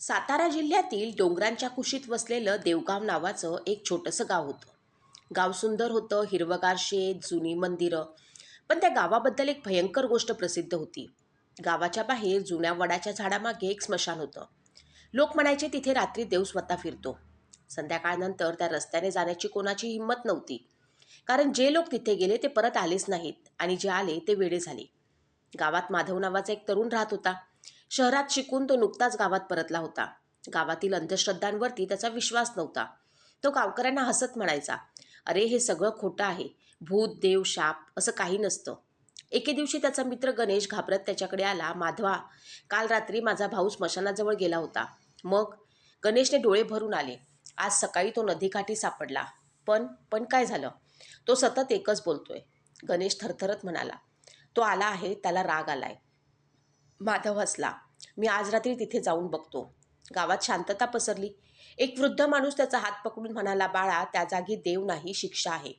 सातारा जिल्ह्यातील डोंगरांच्या कुशीत वसलेलं देवगाव नावाचं एक छोटंसं गाव होतं. गाव सुंदर होतं, हिरवगार शेत, जुनी मंदिरं. पण त्या गावाबद्दल एक भयंकर गोष्ट प्रसिद्ध होती. गावाच्या बाहेर जुन्या वडाच्या झाडामागे एक स्मशान होतं. लोक म्हणायचे तिथे रात्री देव स्वतः फिरतो. संध्याकाळनंतर त्या रस्त्याने जाण्याची कोणाची हिंमत नव्हती. कारण जे लोक तिथे गेले ते परत आलेच नाहीत आणि जे आले ते वेडे झाले. गावात माधव नावाचा एक तरुण राहत होता. शहरात शिकून तो नुकताच गावात परतला होता. गावातील अंधश्रद्धांवरती त्याचा विश्वास नव्हता. तो गावकऱ्यांना हसत म्हणायचा, अरे हे सगळं खोटं आहे. भूत, देव, शाप असं काही नसतं. एके दिवशी त्याचा मित्र गणेश घाबरत त्याच्याकडे आला. माधवा, काल रात्री माझा भाऊ स्मशानाजवळ गेला होता. मग गणेशने डोळे भरून आले. आज सकाळी तो नदीकाठी सापडला. पण काय झालं? तो सतत एकच बोलतोय. गणेश थरथरत म्हणाला, तो आला आहे, त्याला राग आलाय. माधव हसला. मी आज रात्री तिथे जाऊन बघतो. गावात शांतता पसरली. एक वृद्ध माणूस त्याचा हात पकडून म्हणाला, बाळा, त्या जागी देव नाही, शिक्षा आहे.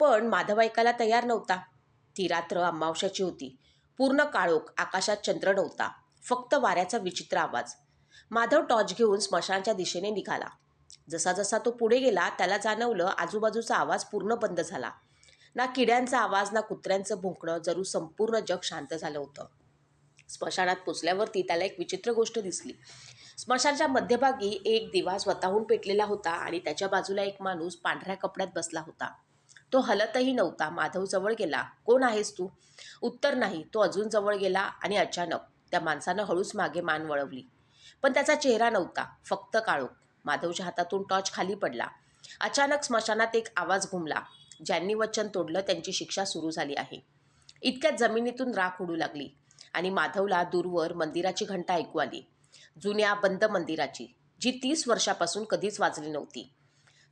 पण माधव ऐकायला तयार नव्हता. ती रात्र अमावस्याची होती. पूर्ण काळोख, आकाशात चंद्र नव्हता. फक्त वाऱ्याचा विचित्र आवाज. माधव टॉर्च घेऊन स्मशानाच्या दिशेने निघाला. जसा जसा तो पुढे गेला त्याला जाणवलं आजूबाजूचा आवाज पूर्ण बंद झाला. ना किड्यांचा आवाज, ना कुत्र्यांचं भुंकणं. जणू संपूर्ण जग शांत झालं होतं. स्मशानात पोचल्यावरती त्याला एक विचित्र गोष्ट दिसली. स्मशानाच्या मध्यभागी एक दिवा स्वतःहून पेटलेला होता आणि त्याच्या बाजूला एक माणूस पांढऱ्या कपड्यात बसला होता. तो हलतही नव्हता. माधव जवळ गेला. कोण आहेस तू? उत्तर नाही. तो अजून जवळ गेला आणि अचानक त्या माणसानं हळूच मागे मान वळवली. पण त्याचा चेहरा नव्हता, फक्त काळोख. माधवच्या हातातून टॉर्च खाली पडला. अचानक स्मशानात एक आवाज घुमला, ज्यांनी वचन तोडलं त्यांची शिक्षा सुरू झाली आहे. इतक्यात जमिनीतून राख उडू लागली आणि माधवला दूरवर मंदिराची घंटा ऐकू आली. जुन्या बंद मंदिराची, जी 30 वर्षापासून कधीच वाजली नव्हती.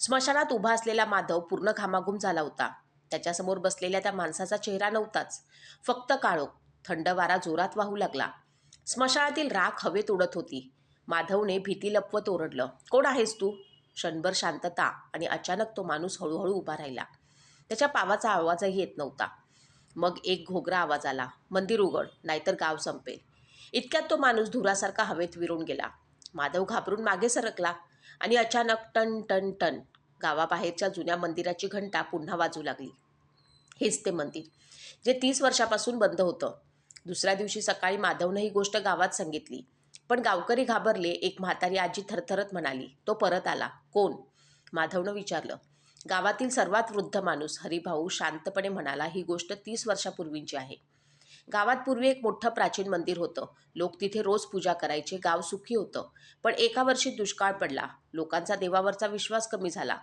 स्मशानात उभा असलेला माधव पूर्ण घामाघूम झाला होता. त्याच्यासमोर बसलेल्या त्या माणसाचा चेहरा नव्हताच, फक्त काळोख. थंड वारा जोरात वाहू लागला. स्मशानातील राख हवेत उडत होती. माधवने भीती लपवत ओरडलं, कोण आहेस तू? क्षणभर शांतता आणि अचानक तो माणूस हळूहळू उभा राहिला. त्याच्या पावाचा आवाजही येत नव्हता. मग एक घोगरा आवाज आला, मंदिर उघड, नाहीतर गाव संपेल. इतक्यात तो माणूस धुरासारखा हवेत विरून गेला. माधव घाबरून मागे सरकला आणि अचानक टन टन टन गावाबाहेरच्या जुन्या मंदिराची घंटा पुन्हा वाजू लागली. हेच ते मंदिर, जे 30 वर्षापासून बंद होतं. दुसऱ्या दिवशी सकाळी माधवनं ही गोष्ट गावात सांगितली. पण गावकरी घाबरले. एक म्हातारी आजी थरथरत म्हणाली, तो परत आला. कोण? माधवनं विचारलं. गावातील सर्वात वृद्ध माणूस हरिभाऊ शांतपणे म्हणाला, ही गोष्ट 30 वर्षापूर्वीची आहे. गावात पूर्वी एक मोठं प्राचीन मंदिर होतं. लोक तिथे रोज पूजा करायचे. गाव सुखी होतं. पण एका वर्षी दुष्काळ पडला. लोकांचा देवावरचा विश्वास कमी झाला.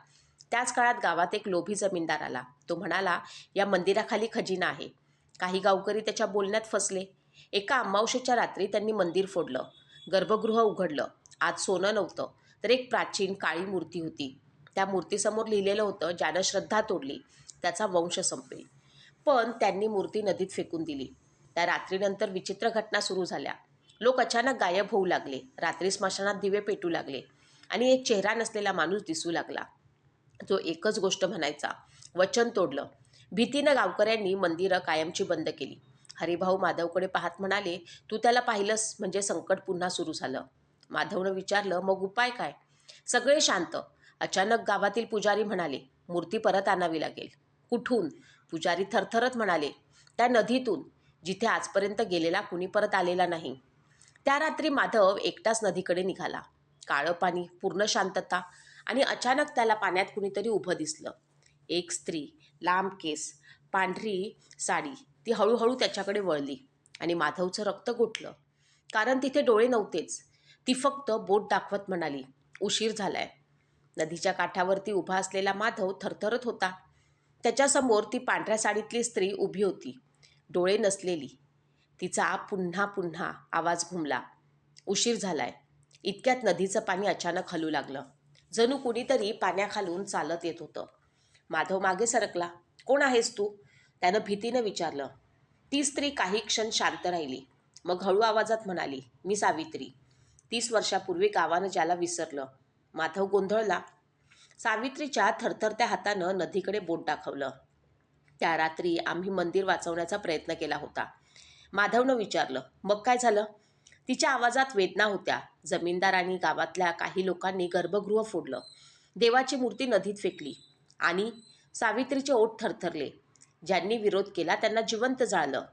त्याच काळात गावात एक लोभी जमीनदार आला. तो म्हणाला, या मंदिराखाली खजिना आहे. काही गावकरी त्याच्या बोलण्यात फसले. एका अमावस्येच्या रात्री त्यांनी मंदिर फोडलं. गर्भगृह उघडलं. आत सोनं नव्हतं, तर एक प्राचीन काळी मूर्ती होती. त्या मूर्तीसमोर लिहिलेलं होतं, ज्यानं श्रद्धा तोडली त्याचा वंश संपेल. पण त्यांनी मूर्ती नदीत फेकून दिली. त्या रात्रीनंतर विचित्र घटना सुरू झाल्या. लोक अचानक गायब होऊ लागले. रात्री स्मशानात दिवे पेटू लागले आणि एक चेहरा नसलेला माणूस दिसू लागला, जो एकच गोष्ट म्हणायचा, वचन तोडलं. भीतीनं गावकऱ्यांनी मंदिरं कायमची बंद केली. हरिभाऊ माधवकडे पाहत म्हणाले, तू त्याला पाहिलंस म्हणजे संकट पुन्हा सुरू झालं. माधवनं विचारलं, मग उपाय काय? सगळे शांत. अचानक गावातील पुजारी म्हणाले, मूर्ती परत आणावी लागेल. कुठून? पुजारी थरथरत म्हणाले, त्या नदीतून, जिथे आजपर्यंत गेलेला कुणी परत आलेला नाही. त्या रात्री माधव एकटाच नदीकडे निघाला. काळं पाणी, पूर्ण शांतता आणि अचानक त्याला पाण्यात कुणीतरी उभं दिसलं. एक स्त्री, लांब केस, पांढरी साडी. ती हळूहळू त्याच्याकडे वळली आणि माधवचं रक्त गोठलं. कारण तिथे डोळे नव्हतेच. ती फक्त बोट दाखवत म्हणाली, उशीर झालाय. नदीच्या काठावरती उभा असलेला माधव थरथरत होता. त्याच्यासमोर ती पांढऱ्या साडीतली स्त्री उभी होती, डोळे नसलेली. तिचा पुन्हा पुन्हा आवाज घुमला, उशीर झालाय. इतक्यात नदीचं पाणी अचानक हलू लागलं. जणू कुणीतरी पाण्याखालून चालत येत होतं. माधव मागे सरकला. कोण आहेस तू? त्यानं भीतीनं विचारलं. ती स्त्री काही क्षण शांत राहिली. मग हळू आवाजात म्हणाली, मी सावित्री. 30 वर्षापूर्वी गावानं ज्याला विसरलं. माधव गोंधळला. सावित्रीच्या थरथरत्या हातानं नदीकडे बोट दाखवलं. त्या रात्री आम्ही मंदिर वाचवण्याचा प्रयत्न केला होता. माधवनं विचारलं, मग काय झालं? तिच्या आवाजात वेदना होत्या. जमीनदारांनी गावातल्या काही लोकांनी गर्भगृह फोडलं, देवाची मूर्ती नदीत फेकली आणि सावित्रीचे ओठ थरथरले. ज्यांनी विरोध केला त्यांना जिवंत जाळलं.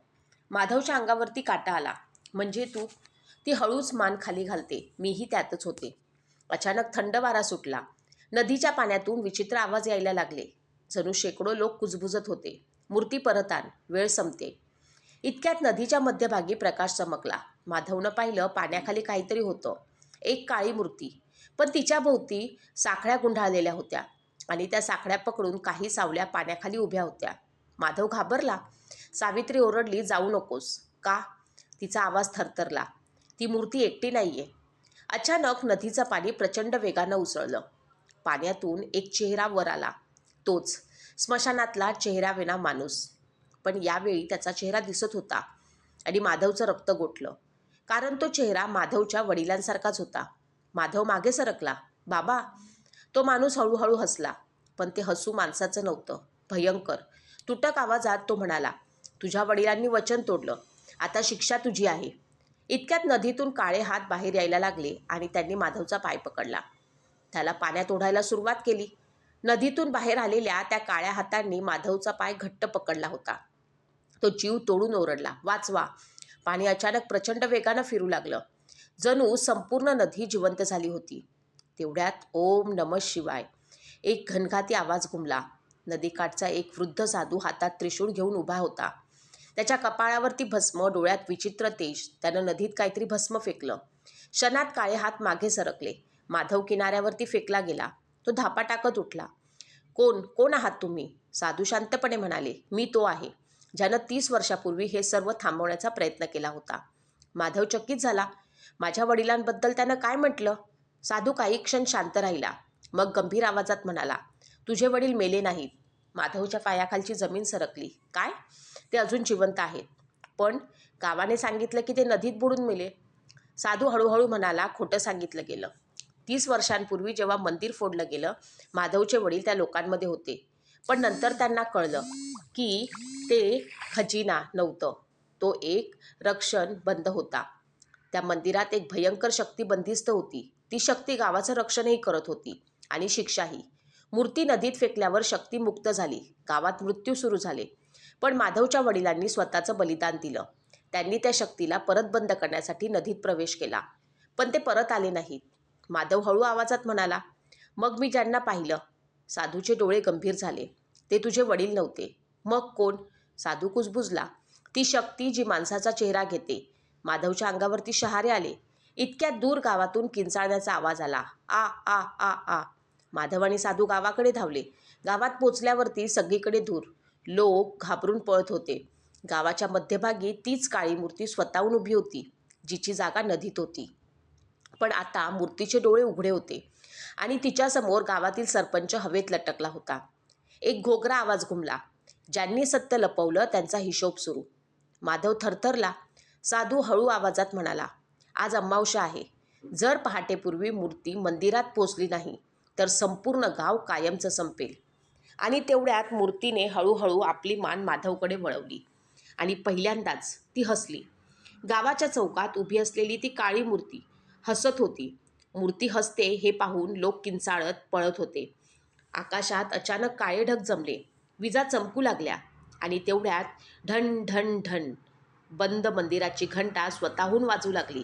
माधवच्या अंगावरती काटा आला. म्हणजे तू? ती हळूच मान खाली घालते. मीही त्यातच होते. अचानक थंड वारा सुटला. नदीच्या पाण्यातून विचित्र आवाज यायला लागले. जणू शेकडो लोक कुजबुजत होते. मूर्ती परत आण, वेळ संपते. इतक्यात नदीच्या मध्यभागी प्रकाश चमकला. माधवनं पाहिलं, पाण्याखाली काहीतरी होतं. एक काळी मूर्ती, पण तिच्या भोवती साखळ्या गुंडाळलेल्या होत्या आणि त्या साखळ्या पकडून काही सावल्या पाण्याखाली उभ्या होत्या. माधव घाबरला. सावित्री ओरडली, जाऊ नकोस. का? तिचा आवाज थरथरला. ती मूर्ती एकटी नाहीये. अचानक नदीचं पाणी प्रचंड वेगानं उसळलं. पाण्यातून एक चेहरा वर आला. तोच स्मशानातला चेहरावेना माणूस. पण यावेळी त्याचा चेहरा दिसत होता आणि माधवचं रक्त गोठलं. कारण तो चेहरा माधवच्या वडिलांसारखाच होता. माधव मागे सरकला. बाबा. तो माणूस हळूहळू हसला. पण ते हसू माणसाचं नव्हतं. भयंकर तुटक आवाजात तो म्हणाला, तुझ्या वडिलांनी वचन तोडलं. आता शिक्षा तुझी आहे. इतक्यात नदीतून काळे हात बाहेर यायला लागले आणि त्यांनी माधवचा पाय पकडला. त्याला पाण्यात ओढायला सुरुवात केली. नदीतून बाहेर आलेल्या त्या काळ्या हातांनी माधवचा पाय घट्ट पकडला होता. तो जीव तोडून ओरडला, वाचवा. पाणी अचानक प्रचंड वेगानं फिरू लागलं. जणू संपूर्ण नदी जिवंत झाली होती. तेवढ्यात ओम नमः शिवाय एक घनघाती आवाज घुमला. नदीकाठचा एक वृद्ध साधू हातात त्रिशूळ घेऊन उभा होता. त्याच्या कपाळावरती भस्म, डोळ्यात विचित्र तेज. त्यानं नदीत काहीतरी भस्म फेकलं. क्षणात काळे हात मागे सरकले. माधव किनाऱ्यावरती फेकला गेला. तो धापा टाकत उठला. कोण आहात तुम्ही? साधू शांतपणे म्हणाले, मी तो आहे ज्यानं 30 वर्षापूर्वी हे सर्व थांबवण्याचा प्रयत्न केला होता. माधव चकित झाला. माझ्या वडिलांबद्दल त्यानं काय म्हटलं? साधू काही क्षण शांत राहिला. मग गंभीर आवाजात म्हणाला, तुझे वडील मेले नाहीत. माधवच्या पायाखालची जमीन सरकली. काय? ते अजून जिवंत आहेत. पण गावाने सांगितलं की ते नदीत बुडून मेले. साधू हळूहळू म्हणाला, खोटं सांगितलं गेलं. 30 वर्षांपूर्वी जेव्हा मंदिर फोडलं गेलं, माधवचे वडील त्या लोकांमध्ये होते. पण नंतर त्यांना कळलं की ते खजिना नव्हतं. तो एक रक्षण बंद होता. त्या मंदिरात एक भयंकर शक्ती बंदिस्त होती. ती शक्ती गावाचं रक्षणही करत होती आणि शिक्षाही. मूर्ती नदीत फेकल्यावर शक्ती मुक्त झाली. गावात मृत्यू सुरू झाले. पण माधवच्या वडिलांनी स्वतःचं बलिदान दिलं. त्यांनी त्या शक्तीला परत बंद करण्यासाठी नदीत प्रवेश केला. पण ते परत आले नाहीत. माधव हळू आवाजात म्हणाला, मग मी ज्यांना पाहिलं. साधूचे डोळे गंभीर झाले. ते तुझे वडील नव्हते. मग कोण? साधू कुजबुजला. ती शक्ती जी माणसाचा चेहरा घेते. माधवच्या अंगावरती शहारे आले. इतक्यात दूर गावातून किंचाळण्याचा आवाज आला. आ आ आ आ. माधव आणि साधू गावाकडे धावले. गावात पोचल्यावरती सगळीकडे धूर. लोक घाबरून पळत होते. गावाच्या मध्यभागी तीच काळी मूर्ती स्वतःहून उभी होती, जिची जागा नदीत होती. पण आता मूर्तीचे डोळे उघडे होते आणि तिच्यासमोर गावातील सरपंच हवेत लटकला होता. एक घोगरा आवाज घुमला. ज्यांनी सत्य लपवलं त्यांचा हिशोब सुरू. माधव थरथरला. साधू हळू आवाजात म्हणाला, आज अमावस्या आहे. जर पहाटेपूर्वी मूर्ती मंदिरात पोचली नाही तर संपूर्ण गाव कायमचं संपेल. आणि तेवढ्यात मूर्तीने हळूहळू आपली मान माधवकडे वळवली आणि पहिल्यांदाच ती हसली. गावाच्या चौकात उभी असलेली ती काळी मूर्ती हसत होती. मूर्ती हसते हे पाहून लोक किंचाळत पळत होते. आकाशात अचानक काळे ढग जमले. विजा चमकू लागल्या आणि तेवढ्यात ढण ढण ढण बंद मंदिराची घंटा स्वतःहून वाजू लागली.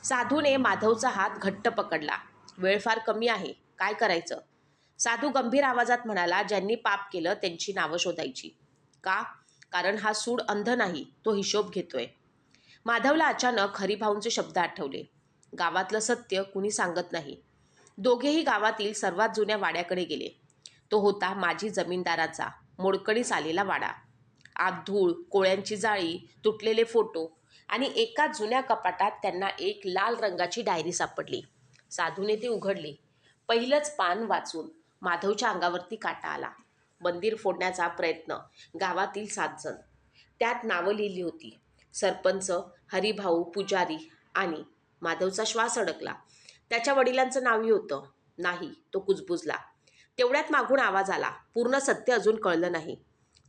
साधूने माधवचा हात घट्ट पकडला. वेळ फार कमी आहे. काय करायचं? साधू गंभीर आवाजात म्हणाला, ज्यांनी पाप केलं त्यांची नावं शोधायची. का? कारण हा सूड अंध नाही, तो हिशोब घेतोय. माधवला अचानक हरिभाऊंचे शब्द आठवले. गावातलं सत्य कुणी सांगत नाही. दोघेही गावातील सर्वात जुन्या वाड्याकडे गेले. तो होता माजी जमीनदाराचा मोडकळीस आलेला वाडा. आत धूळ, कोळ्यांची जाळी, तुटलेले फोटो आणि एका जुन्या कपाटात त्यांना एक लाल रंगाची डायरी सापडली. साधूने ती उघडली. पहिलंच पान वाचून माधवच्या अंगावरती काटा आला. मंदिर फोडण्याचा प्रयत्न, गावातील 7 जण. त्यात नावं लिहिली होती. सरपंच, हरिभाऊ, पुजारी आणि माधवचा श्वास अडकला. त्याच्या वडिलांचं नावही होतं. नाही, तो कुजबुजला. तेवढ्यात मागून आवाज आला. पूर्ण सत्य अजून कळलं नाही.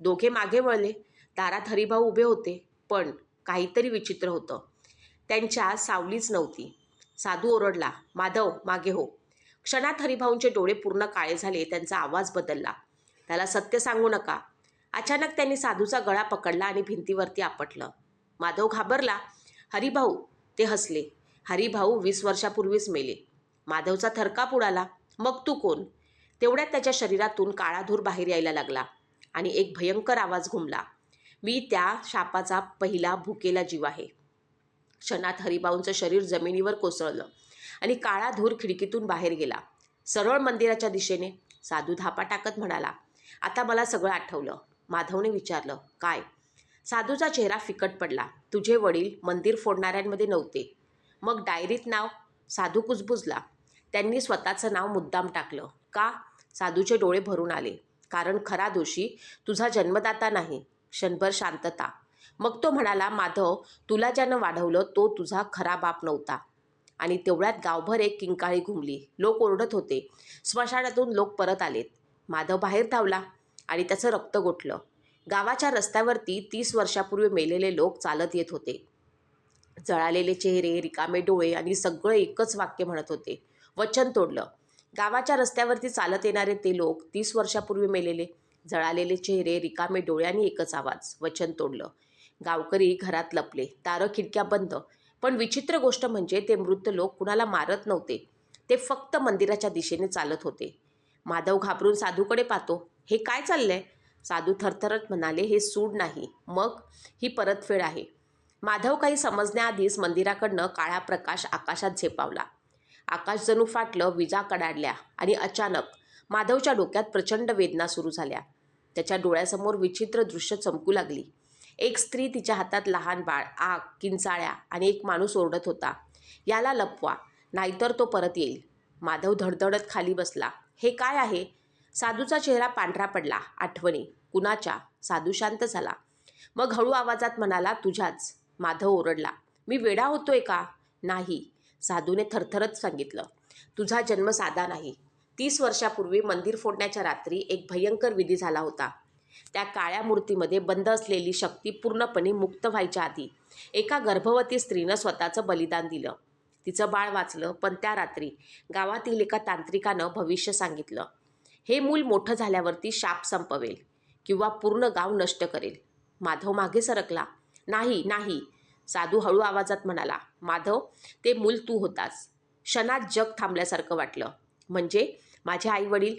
दोघे मागे वळले. दारात हरिभाऊ उभे होते. पण काहीतरी विचित्र होतं. त्यांच्या सावलीच नव्हती. साधू ओरडला, माधव मागे हो. क्षणात हरिभाऊंचे डोळे पूर्ण काळे झाले. त्यांचा आवाज बदलला, त्याला सत्य सांगू नका. अचानक त्यांनी साधूचा गळा पकडला आणि भिंतीवरती आपटलं. माधव घाबरला. हरिभाऊ. ते हसले. हरिभाऊ 20 वर्षापूर्वीच मेले. माधवचा थरकाप उडाला. मग तू कोण? तेवढ्यात त्याच्या शरीरातून काळा धूर बाहेर यायला लागला आणि एक भयंकर आवाज घुमला, मी त्या शापाचा पहिला भुकेला जीव आहे. क्षणात हरिभाऊंचं शरीर जमिनीवर कोसळलं आणि काळा धूर खिडकीतून बाहेर गेला. सरळ मंदिराच्या दिशेने. साधू धापा टाकत म्हणाला, आता मला सगळं आठवलं. माधवने विचारलं, काय? साधूचा चेहरा फिकट पडला. तुझे वडील मंदिर फोडणाऱ्यांमध्ये नव्हते. मग डायरीत नाव? साधू कुजबुजला. त्यांनी स्वतःचं नाव मुद्दाम टाकलं. का? साधूचे डोळे भरून आले. कारण खरा दोषी तुझा जन्मदाता नाही. क्षणभर शांतता. मग तो म्हणाला, माधव, तुला ज्यानं वाढवलं तो तुझा खरा बाप नव्हता. आणि तेवढ्यात गावभर एक किंकाळी घुमली. लोक ओरडत होते. स्मशानातून लोक परत आलेत. माधव बाहेर धावला आणि त्याचं रक्त गोठलं. गावाच्या रस्त्यावरती 30 वर्षापूर्वी मेलेले लोक चालत येत होते. जळालेले चेहरे, रिकामे डोळे आणि सगळं एकच वाक्य म्हणत होते, वचन तोडलं. गावाच्या रस्त्यावरती चालत येणारे ते लोक 30 वर्षापूर्वी मेलेले. जळालेले चेहरे, रिकामे डोळे आणि एकच आवाज, वचन तोडलं. गावकरी घरात लपले. दारं खिडक्या बंद. पण विचित्र गोष्ट म्हणजे ते मृत लोक कुणाला मारत नव्हते. ते फक्त मंदिराच्या दिशेने चालत होते. माधव घाबरून साधूकडे पाहतो. हे काय चाललंय? साधू थरथरत म्हणाले, हे सूड नाही. मग? ही परतफेड आहे. माधव काही समजण्याआधीच मंदिराकडनं काळा प्रकाश आकाशात झेपावला. आकाश जणू फाटलं. विजा कडाडल्या आणि अचानक माधवच्या डोक्यात प्रचंड वेदना सुरू झाल्या. त्याच्या डोळ्यासमोर विचित्र दृश्य चमकू लागली. एक स्त्री, तिच्या हातात लहान बाळ, आग, किंचाळ्या आणि एक माणूस ओरडत होता, याला लपवा, नाहीतर तो परत येईल. माधव धडधडत खाली बसला. हे काय आहे? साधूचा चेहरा पांढरा पडला. आठवणी. कुणाच्या? साधू शांत झाला. मग हळू आवाजात म्हणाला, तुझ्याच. माधव ओरडला, मी वेडा होतोय का? नाही. साधूने थरथरत सांगितलं, तुझा जन्म साधा नाही. 30 वर्षापूर्वी मंदिर फोडण्याच्या रात्री एक भयंकर विधी झाला होता. त्या काळ्या मूर्तीमध्ये बंद असलेली शक्ती पूर्णपणे मुक्त व्हायच्या आधी एका गर्भवती स्त्रीनं स्वतःचं बलिदान दिलं. तिचं बाळ वाचलं. पण त्या रात्री गावातील एका तांत्रिकानं भविष्य सांगितलं, हे मूल मोठं झाल्यावरती शाप संपवेल किंवा पूर्ण गाव नष्ट करेल. माधव मागे सरकला. नाही नाही. साधू हळू आवाजात म्हणाला, माधव, ते मूल तू होतास. क्षणात जग थांबल्यासारखं वाटलं. म्हणजे माझे आई वडील?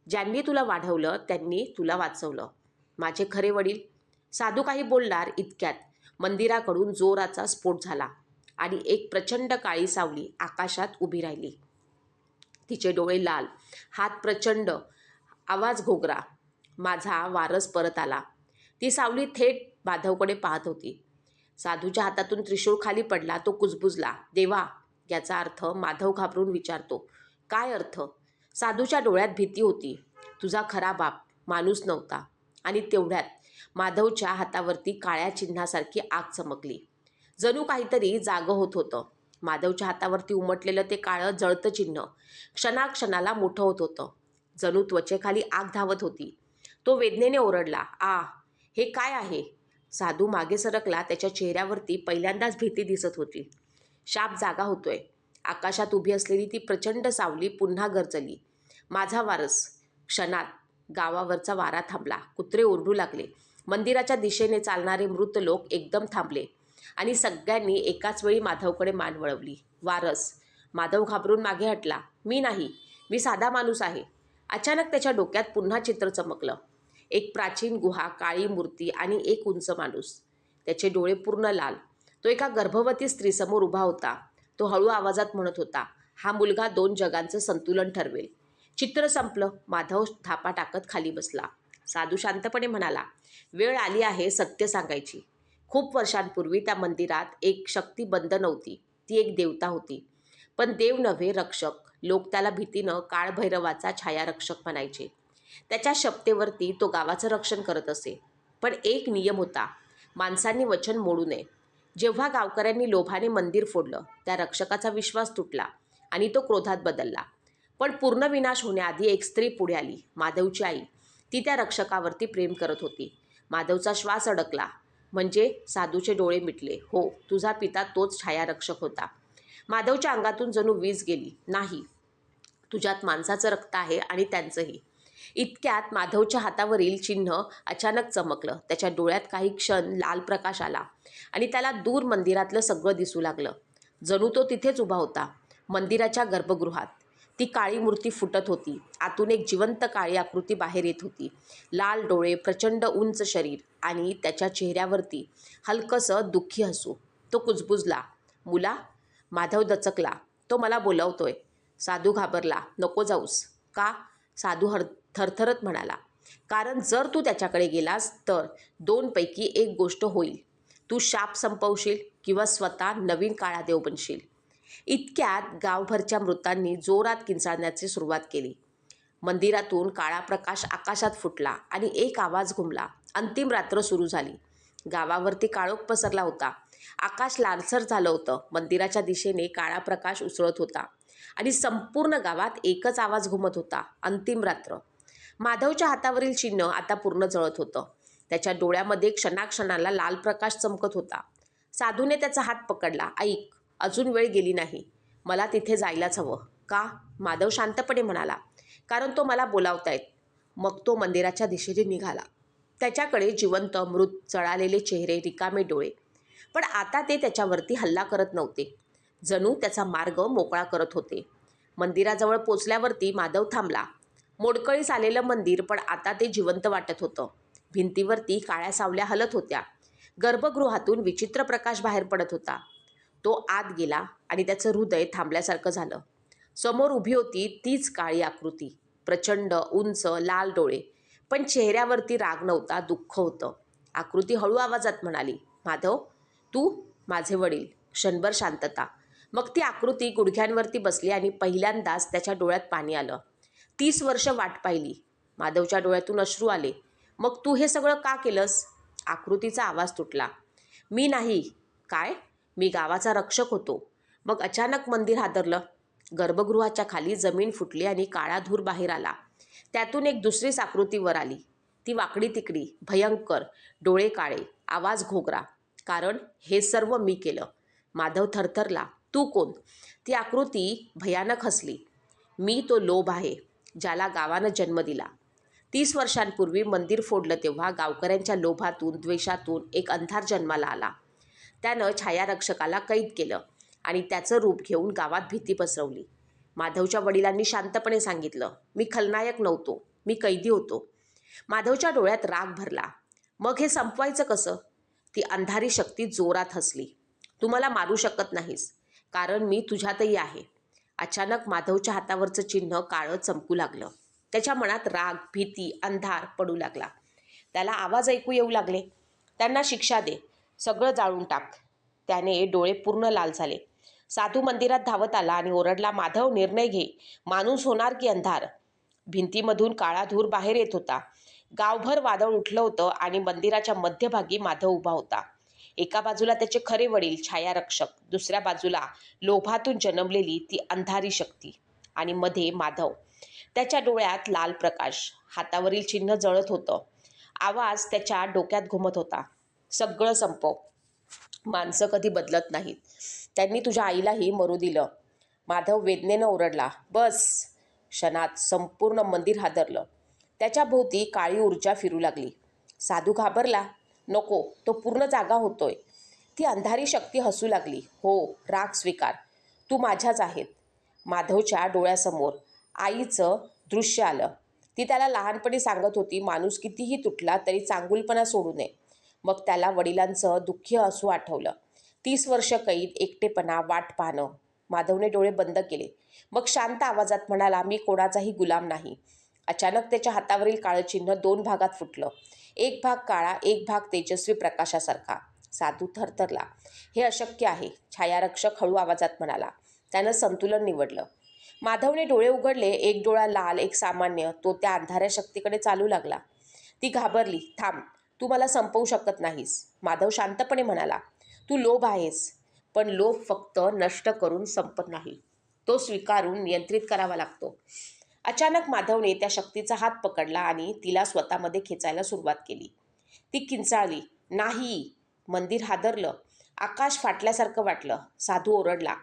ज्यांनी तुला वाढवलं त्यांनी तुला वाचवलं. माझे खरे वडील? साधू काही बोलणार इतक्यात मंदिराकडून जोराचा स्फोट झाला आणि एक प्रचंड काळी सावली आकाशात उभी राहिली. तिचे डोळे लाल, हात प्रचंड, आवाज घोगरा. माझा वारस परत आला. ती सावली थेट माधवकडे पाहत होती. साधूच्या हातातून त्रिशूळ खाली पडला. तो कुजबुजला. देवा? याचा अर्थ? माधव घाबरून विचारतो. काय अर्थ? साधूच्या डोळ्यात भीती होती. तुझा खरा बाप माणूस नव्हता. आणि तेवढ्यात माधवच्या हातावरती काळ्या चिन्हासारखी आग चमकली. जणू काहीतरी जागं होत होतं. माधवच्या हातावरती उमटलेलं ते काळं जळतं चिन्ह क्षणाक्षणाला मोठं होत होतं. जणू त्वचेखाली आग धावत होती. तो वेदनेने ओरडला, आ, हे काय आहे? साधू मागे सरकला. त्याच्या चेहऱ्यावरती पहिल्यांदाच भीती दिसत होती. शाप जागा होतोय. आकाशात उभी असलेली ती प्रचंड सावली पुन्हा गरजली. माझा वारस. क्षणात गावावरचा वारा थांबला. कुत्रे ओरडू लागले. मंदिराच्या दिशेने चालणारे मृत लोक एकदम थांबले आणि सगळ्यांनी एकाच वेळी माधवकडे मान वळवली. वारस. माधव घाबरून मागे हटला. मी नाही. मी साधा माणूस आहे. अचानक त्याच्या डोक्यात पुन्हा चित्र चमकलं. एक प्राचीन गुहा, काळी मूर्ती आणि एक उंच माणूस. त्याचे डोळे पूर्ण लाल. तो एका गर्भवती स्त्रीसमोर उभा होता. तो हळू आवाजात म्हणत होता, हा मुलगा 2 जगांचं संतुलन ठरवेल. चित्र संपलं. माधव धापा टाकत खाली बसला. साधू शांतपणे म्हणाला, वेळ आली आहे सत्य सांगायची. खूप वर्षांपूर्वी त्या मंदिरात एक शक्ती बंद नव्हती. ती एक देवता होती. पण देव नव्हे, रक्षक. लोक त्याला भीतीनं काळभैरवाचा छायारक्षक म्हणायचे. त्याच्या शपथेवरती तो गावाचं रक्षण करत असे. पण एक नियम होता, माणसांनी वचन मोडू नये. जेव्हा गावकऱ्यांनी लोभाने मंदिर फोडलं, त्या रक्षकाचा विश्वास तुटला आणि तो क्रोधात बदलला. पण पूर्ण विनाश होण्याआधी एक स्त्री पुढे आली, माधवची आई. ती त्या रक्षकावरती प्रेम करत होती. माधवचा श्वास अडकला. म्हणजे साधूचे डोळे मिटले. हो, तुझा पिता तोच छायारक्षक होता. माधवच्या अंगातून जणू वीज गेली. नाही, तुझ्यात माणसाचं रक्त आहे आणि त्यांचंही. इतक्यात माधवच्या हातावरील चिन्ह अचानक चमकलं. त्याच्या डोळ्यात काही क्षण लाल प्रकाश आला आणि त्याला दूर मंदिरातलं सगळं दिसू लागलं. जणू तो तिथेच उभा होता, मंदिराच्या गर्भगृहात. ती काळी मूर्ती फुटत होती. आतून एक जिवंत काळी आकृती बाहेर येत होती. लाल डोळे, प्रचंड उंच शरीर आणि त्याच्या चेहऱ्यावरती हलकंसं दुःखी हसू. तो कुजबुजला. मुला? माधव दचकला. तो मला बोलावतोय. साधू घाबरला. नको जाऊस. का? साधू थरथरत म्हणाला. कारण जर तू त्याच्याकडे गेलास तर दोनपैकी एक गोष्ट होईल. तू शाप संपवशील किंवा स्वतः नवीन काळा देव बनशील. इतक्यात गावभरच्या मृतांनी जोरात किंचाळण्याची सुरुवात केली. मंदिरातून काळा प्रकाश आकाशात फुटला आणि एक आवाज घुमला. अंतिम रात्र सुरू झाली. गावावरती काळोख पसरला होता. आकाश लालसर झालं होतं. मंदिराच्या दिशेने काळा प्रकाश उसळत होता आणि संपूर्ण गावात एकच आवाज घुमत होता. अंतिम रात्र. माधवच्या हातावरील चिन्ह आता पूर्ण जळत होतं. त्याच्या डोळ्यामध्ये क्षणाक्षणाला लाल प्रकाश चमकत होता. साधूने त्याचा हात पकडला. ऐक, अजून वेळ गेली नाही. मला तिथे जायलाच हवं. का? माधव शांतपणे म्हणाला. कारण तो मला बोलावतायत. मग तो मंदिराच्या दिशेने निघाला. त्याच्याकडे जिवंत, मृत, चळालेले चेहरे, रिकामे डोळे. पण आता ते त्याच्यावरती हल्ला करत नव्हते. जणू त्याचा मार्ग मोकळा करत होते. मंदिराजवळ पोचल्यावरती माधव थांबला. मोडकळीस आलेलं मंदिर, पण आता ते जिवंत वाटत होतं. भिंतीवरती काळ्या सावल्या हलत होत्या. गर्भगृहातून विचित्र प्रकाश बाहेर पडत होता. तो आत गेला आणि त्याचं हृदय थांबल्यासारखं झालं. समोर उभी होती तीच काळी आकृती. प्रचंड, उंच, लाल डोळे. पण चेहऱ्यावरती राग नव्हता, दुःख होतं. आकृती हळू आवाजात म्हणाली, माधव, तू माझे वडील. क्षणभर शांतता. मग ती आकृती गुडघ्यांवरती बसली आणि पहिल्यांदाच त्याच्या डोळ्यात पाणी आलं. 30 वर्ष वाट पाहिली. माधवच्या डोळ्यातून अश्रू आले. मग तू हे सगळं का केलंस? आकृतीचा आवाज तुटला. मी नाही. काय? मी गावाचा रक्षक होतो. मग अचानक मंदिर हादरलं. गर्भगृहाच्या खाली जमीन फुटली आणि काळा धूर बाहेर आला. त्यातून एक दुसरीच आकृती वर आली. ती वाकडी तिकडी, भयंकर, डोळे काळे, आवाज घोगरा. कारण हे सर्व मी केलं. माधव थरथरला. तू कोण? ती आकृती भयानक हसली. मी तो लोभ आहे, ज्याला गावानं जन्म दिला. 30 वर्षांपूर्वी मंदिर फोडलं तेव्हा गावकऱ्यांच्या लोभातून, द्वेषातून एक अंधार जन्माला आला. त्यानं छायारक्षकाला कैद केलं आणि त्याचं रूप घेऊन गावात भीती पसरवली. माधवच्या वडिलांनी शांतपणे सांगितलं, मी खलनायक नव्हतो, मी कैदी होतो. माधवच्या डोळ्यात राग भरला. मग हे संपवायचं कसं? ती अंधारी शक्ती जोरात हसली. तू मला मारू शकत नाहीस, कारण मी तुझ्यातही आहे. अचानक माधवच्या हातावरचं चिन्ह काळं चमकू लागलं. त्याच्या मनात राग, भीती, अंधार पडू लागला. त्याला आवाज ऐकू येऊ लागले. त्यांना शिक्षा दे, सगळं जाळून टाक. त्याने डोळे पूर्ण लाल झाले. साधू मंदिरात धावत आला आणि ओरडला, माधव, निर्णय घे. माणूस होणार की अंधार? भिंतीमधून काळा धूर बाहेर येत होता. गावभर वादळ उठलं होतं आणि मंदिराच्या मध्यभागी माधव उभा होता. एका बाजूला त्याचे खरे वडील छायारक्षक, दुसऱ्या बाजूला लोभातून जन्मलेली ती अंधारी शक्ती आणि मध्ये माधव. त्याच्या डोळ्यात लाल प्रकाश, हातावरील चिन्ह जळत होतं. आवाज त्याच्या डोक्यात घुमत होता, सगळं संपव. माणसं कधी बदलत नाहीत. त्यांनी तुझ्या आईलाही मरू दिलं. माधव वेदनेनं ओरडला. बस. क्षणात संपूर्ण मंदिर हादरलं. त्याच्या भोवती काळी ऊर्जा फिरू लागली. साधू घाबरला. नको, तो पूर्ण जागा होतोय. ती अंधारी शक्ती हसू लागली. हो, राग स्वीकार. तू माझ्याच आहेत. माधवच्या डोळ्यासमोर आईचं दृश्य आलं. ती त्याला लहानपणी सांगत होती, माणूस कितीही तुटला तरी चांगुलपणा सोडू नये. मग त्याला वडिलांचं दुःखी हसू आठवलं. 30 वर्ष कैद, एकटेपणा, वाट पाहणं. माधवने डोळे बंद केले. मग शांत आवाजात म्हणाला, मी कोणाचाही गुलाम नाही. अचानक त्याच्या हातावरील काळं चिन्ह 2 भागात फुटलं. एक भाग काळा, एक भाग तेजस्वी प्रकाशासारखा. साधू थरथरला. हे अशक्य आहे, छायारक्षक हळू आवाजात म्हणाला. त्यानं संतुलन निवडलं. माधवने डोळे उघडले. एक डोळा लाल, एक सामान्य. तो त्या अंधाऱ्या शक्तीकडे चालू लागला. ती घाबरली. थांब, तू मला संपवू शकत नाहीस. माधव शांतपणे म्हणाला, तू लोभ आहेस, पण लोभ फक्त नष्ट करून संपत नाही. तो स्वीकारून नियंत्रित करावा लागतो. अचानक माधवने त्या शक्तीचा हात पकडला आणि तिला स्वतःमध्ये खेचायला सुरुवात केली. ती किंचाळली, नाही. मंदिर हादरलं. आकाश फाटल्यासारखं वाटलं. साधू ओरडला,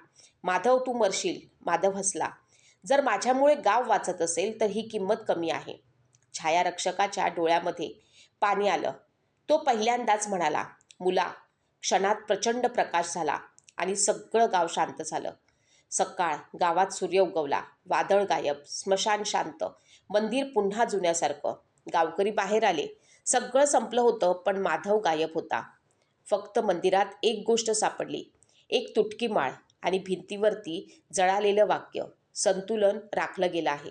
माधव तू मरशील. माधव हसला. जर माझ्यामुळे गाव वाचत असेल तर ही किंमत कमी आहे. छायारक्षकाच्या डोळ्यामध्ये पाणी आलं. तो पहिल्यांदाच म्हणाला, मुला. क्षणात प्रचंड प्रकाश झाला आणि सगळं गाव शांत झालं. सकाळ. गावात सूर्य उगवला. वादळ गायब. स्मशान शांत. मंदिर पुन्हा जुन्यासारखं. गावकरी बाहेर आले. सगळं संपलं होतं, पण माधव गायब होता. फक्त मंदिरात एक गोष्ट सापडली. एक तुटकी माळ आणि भिंतीवरती जळालेलं वाक्य. संतुलन राखलं गेलं आहे.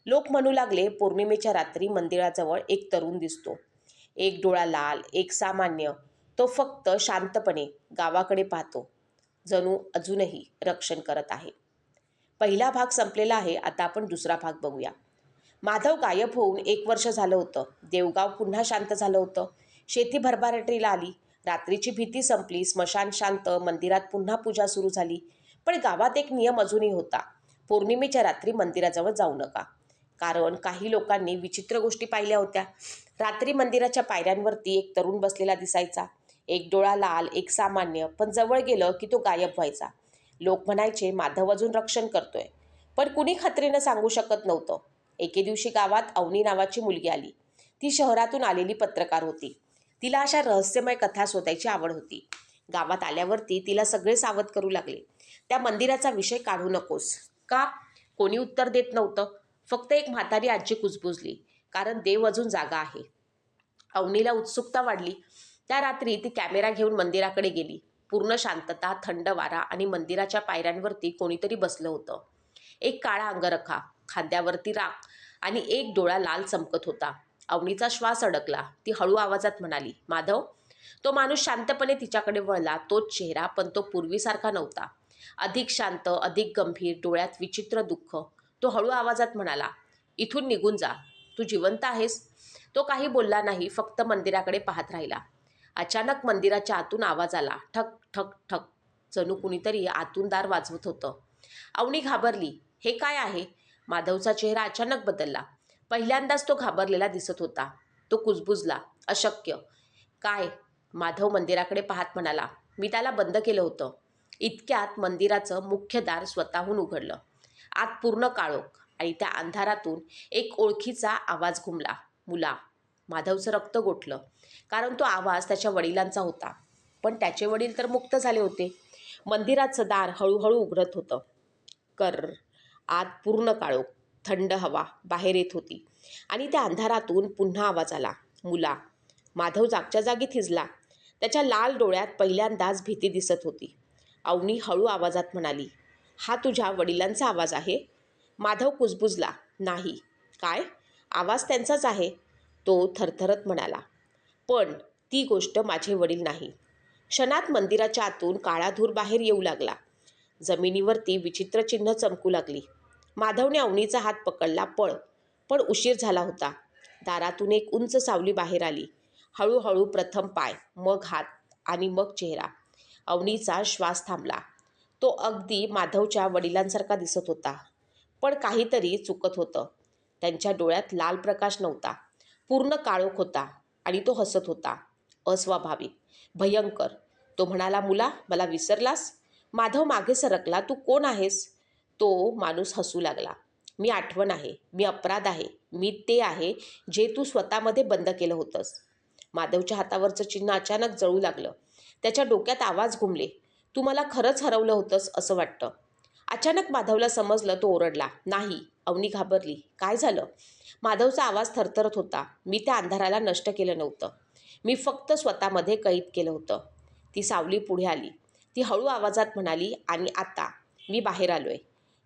लोक म्हणू लागले, पौर्णिमेच्या रात्री मंदिराजवळ एक तरुण दिसतो. एक डोळा लाल, एक सामान्य. तो फक्त शांतपणे गावाकडे पाहतो. जणू अजूनही रक्षण करत आहे. पहिला भाग संपलेला आहे. आता आपण दुसरा भाग बघूया. माधव गायब होऊन 1 वर्ष झालं होतं. देवगाव पुन्हा शांत झालं होतं. शेती भरभराटीला आली. रात्रीची भीती संपली. स्मशान शांत. मंदिरात पुन्हा पूजा सुरू झाली. पण गावात एक नियम अजूनही होता. पौर्णिमेच्या रात्री मंदिराजवळ जाऊ नका. कारण काही लोकांनी विचित्र गोष्टी पाहिल्या होत्या. रात्री मंदिराच्या पायऱ्यांवरती एक तरुण बसलेला दिसायचा. एक डोळा लाल, एक सामान्य. पण जवळ गेलं की तो गायब व्हायचा. लोक म्हणायचे, माधव अजून रक्षण करतोय. पण कुणी खात्रीनं सांगू शकत नव्हतं. एके दिवशी गावात अवनी नावाची मुलगी आली. ती शहरातून आलेली पत्रकार होती. तिला अशा रहस्यमय कथा शोधायची आवड होती. गावात आल्यावरती तिला सगळे सावध करू लागले. त्या मंदिराचा विषय काढू नकोस. का? कोणी उत्तर देत नव्हतं. फक्त एक म्हातारी आजी कुजबुजली, कारण देव अजून जागा आहे. अवनीला उत्सुकता वाढली. त्या रात्री ती कॅमेरा घेऊन मंदिराकडे गेली. पूर्ण शांतता, थंड वारा आणि मंदिराच्या पायऱ्यांवरती कोणीतरी बसलं होतं. एक काळा अंगरखा, खांद्यावरती राख आणि एक डोळा लाल चमकत होता. अवनीचा श्वास अडकला. ती हळू आवाजात म्हणाली, माधव. तो माणूस शांतपणे तिच्याकडे वळला. तोच चेहरा, पण तो पूर्वीसारखा नव्हता. अधिक शांत, अधिक गंभीर, डोळ्यात विचित्र दुःख. तो हळू आवाजात म्हणाला, इथून निघून जा. तू जिवंत आहेस. तो काही बोलला नाही, फक्त मंदिराकडे पाहत राहिला. अचानक मंदिराच्या आतून आवाज आला, ठक ठक ठक. जणू कुणीतरी आतून दार वाजवत होतं. अवनी घाबरली. हे काय आहे? माधवचा चेहरा अचानक बदलला. पहिल्यांदाच तो घाबरलेला दिसत होता. तो कुजबुजला, अशक्य. काय? माधव मंदिराकडे पाहत म्हणाला, मी त्याला बंद केलं होतं. इतक्यात मंदिराचं मुख्य दार स्वतःहून उघडलं. आत पूर्ण काळोख आणि त्या अंधारातून एक ओळखीचा आवाज घुमला, मुला. माधवचं रक्त गोठलं, कारण तो आवाज त्याच्या वडिलांचा होता. पण त्याचे वडील तर मुक्त झाले होते. मंदिराचं दार हळूहळू उघडत होतं. कर. आत पूर्ण काळोख. थंड हवा बाहेर येत होती आणि त्या अंधारातून पुन्हा आवाज आला, मुला. माधव जागच्या जागी थिजला. त्याच्या लाल डोळ्यात पहिल्यांदाच भीती दिसत होती. अवनी हळू आवाजात म्हणाली, हा तुझ्या वडिलांचा आवाज आहे? माधव कुजबुजला, नाही. काय? आवाज त्यांचाच आहे. तो थरथरत म्हणाला, पण ती गोष्ट माझे वडील नाही. क्षणात मंदिराच्या आतून काळा धूर बाहेर येऊ लागला. जमिनीवरती विचित्र चिन्ह चमकू लागली. माधवने अवनीचा हात पकडला. पण उशीर झाला होता. दारातून एक उंच सावली बाहेर आली. हळूहळू प्रथम पाय, मग हात आणि मग चेहरा. अवनीचा श्वास थांबला. तो अगदी माधवच्या वडिलांसारखा दिसत होता. पण काहीतरी चुकत होतं. त्यांच्या डोळ्यात लाल प्रकाश नव्हता. पूर्ण काळोख होता आणि तो हसत होता. अस्वाभाविक, भयंकर. तो म्हणाला, मुला, मला विसरलास? माधव मागे सरकला. तू कोण आहेस? तो माणूस हसू लागला. मी आठवण आहे. मी अपराध आहे. मी ते आहे जे तू स्वतःमध्ये बंद केलं होतंस. माधवच्या हातावरचं चिन्ह अचानक जळू लागलं. त्याच्या डोक्यात आवाज घुमले. तू मला खरंच हरवलं होतंस असं वाटतं. अचानक माधवला समजलं. तो ओरडला, नाही. अवनी घाबरली. काय झालं? माधवचा आवाज थरथरत होता. मी त्या अंधाराला नष्ट केलं नव्हतं. मी फक्त स्वतःमध्ये कैद केलं होतं. ती सावली पुढे आली. ती हळू आवाजात म्हणाली, आणि आता मी बाहेर आलोय.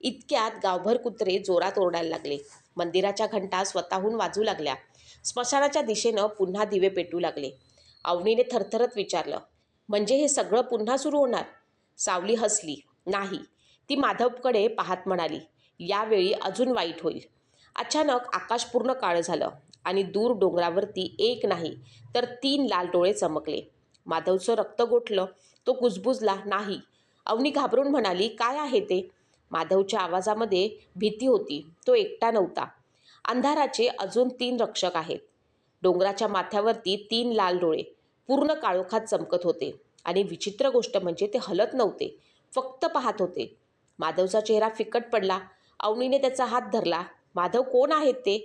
इतक्यात गावभर कुत्रे जोरात ओरडायला लागले. मंदिराच्या घंटा स्वतःहून वाजू लागल्या. स्मशानाच्या दिशेनं पुन्हा दिवे पेटू लागले. अवनीने थरथरत विचारलं, म्हणजे हे सगळं पुन्हा सुरू होणार? सावली हसली. नाही. ती माधवकडे पाहत म्हणाली, यावेळी अजून वाईट होईल. अचानक आकाश पूर्ण काळं झालं आणि दूर डोंगरावरती एक नाही तर 3 लाल डोळे चमकले. माधवचं रक्त गोठलं. तो कुजबुजला, नाही. अवनी घाबरून म्हणाली, काय आहे ते? माधवच्या आवाजामध्ये भीती होती. तो एकटा नव्हता. अंधाराचे अजून 3 रक्षक आहेत. डोंगराच्या माथ्यावरती 3 लाल डोळे. पूर्ण काळोखात चमकत होते आणि विचित्र गोष्ट म्हणजे ते हलत नव्हते, फक्त पाहत होते. माधवचा चेहरा फिकट पडला. अवनीने त्याचा हात धरला. माधव, कोण आहेत ते?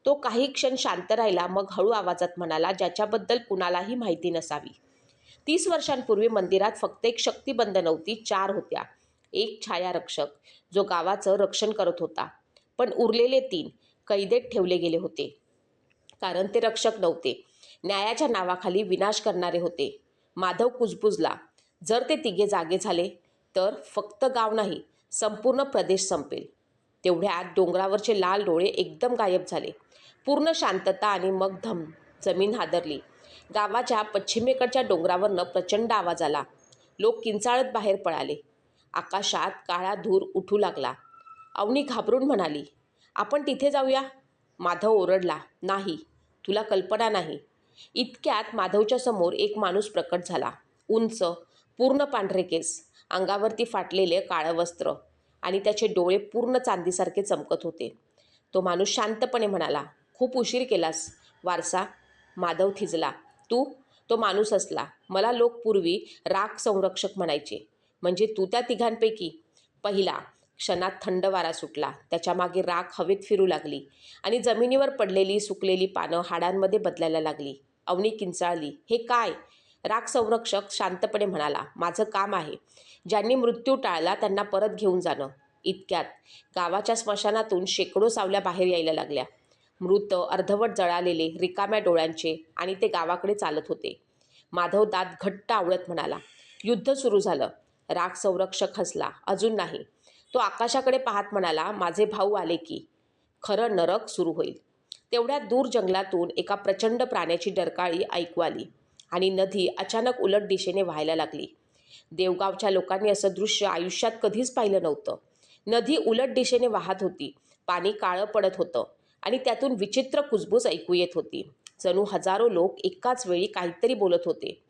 तो काही क्षण शांत राहिला, मग हळू आवाजात म्हणाला, ज्याच्याबद्दल कुणालाही माहिती नसावी. 30 वर्षांपूर्वी मंदिरात फक्त एक शक्तिबंध नव्हती, 4 होत्या. एक छायारक्षक जो गावाचं रक्षण करत होता, पण उरलेले 3 कैदेत ठेवले गेले होते. कारण ते रक्षक नव्हते, न्यायाच्या नावाखाली विनाश करणारे होते. माधव कुजबुजला. जर ते तिघे जागे झाले तर फक्त गाव नाही, संपूर्ण प्रदेश संपेल. तेवढ्यात डोंगरावरचे लाल डोळे एकदम गायब झाले. पूर्ण शांतता आणि मग जमीन हादरली. गावाच्या पश्चिमेकडच्या डोंगरावरनं प्रचंड आवाज आला. लोक किंचाळत बाहेर पळाले. आकाशात काळा धूर उठू लागला. अवनी घाबरून म्हणाली, आपण तिथे जाऊया? माधव ओरडला, नाही, तुला कल्पना नाही. इतक्यात माधवच्या समोर एक माणूस प्रकट झाला. उंच, पूर्ण पांढरे केस, अंगावरती फाटलेले काळं वस्त्र आणि त्याचे डोळे पूर्ण चांदीसारखे चमकत होते. तो माणूस शांतपणे म्हणाला, खूप उशीर केलास वारसा. माधव थिजला. तू? तो माणूस हसला. मला लोक पूर्वी राख संरक्षक म्हणायचे. म्हणजे तू त्या तिघांपैकी? पहिला. क्षणात थंड वारा सुटला. त्याच्या मागे राख हवेत फिरू लागली आणि जमिनीवर पडलेली सुकलेली पानं हाडांमध्ये बदलायला लागली. अवनी किंचाळली, हे काय? राख संरक्षक शांतपणे म्हणाला, माझं काम आहे. ज्यांनी मृत्यू टाळला त्यांना परत घेऊन जाणं. इतक्यात गावाच्या स्मशानातून शेकडो सावल्या बाहेर यायला लागल्या. मृत, अर्धवट जळालेले, रिकाम्या डोळ्यांचे, आणि ते गावाकडे चालत होते. माधव दात घट्ट आवळत म्हणाला, युद्ध सुरू झालं. राख संरक्षक हसला, अजून नाही. तो आकाशाकडे पाहत म्हणाला, माझे भाऊ आले की खरं नरक सुरू होईल. तेवढ्यात दूर जंगलातून एका प्रचंड प्राण्याची डरकाळी ऐकू आली आणि नदी अचानक उलट दिशेने व्हायला लागली. देवगावच्या लोकांनी असं दृश्य आयुष्यात कधीच पाहिलं नव्हतं. नदी उलट दिशेने वाहत होती. पाणी काळं पडत होतं आणि त्यातून विचित्र कुजबूज ऐकू येत होती. जणू हजारो लोक एकाच वेळी काहीतरी बोलत होते.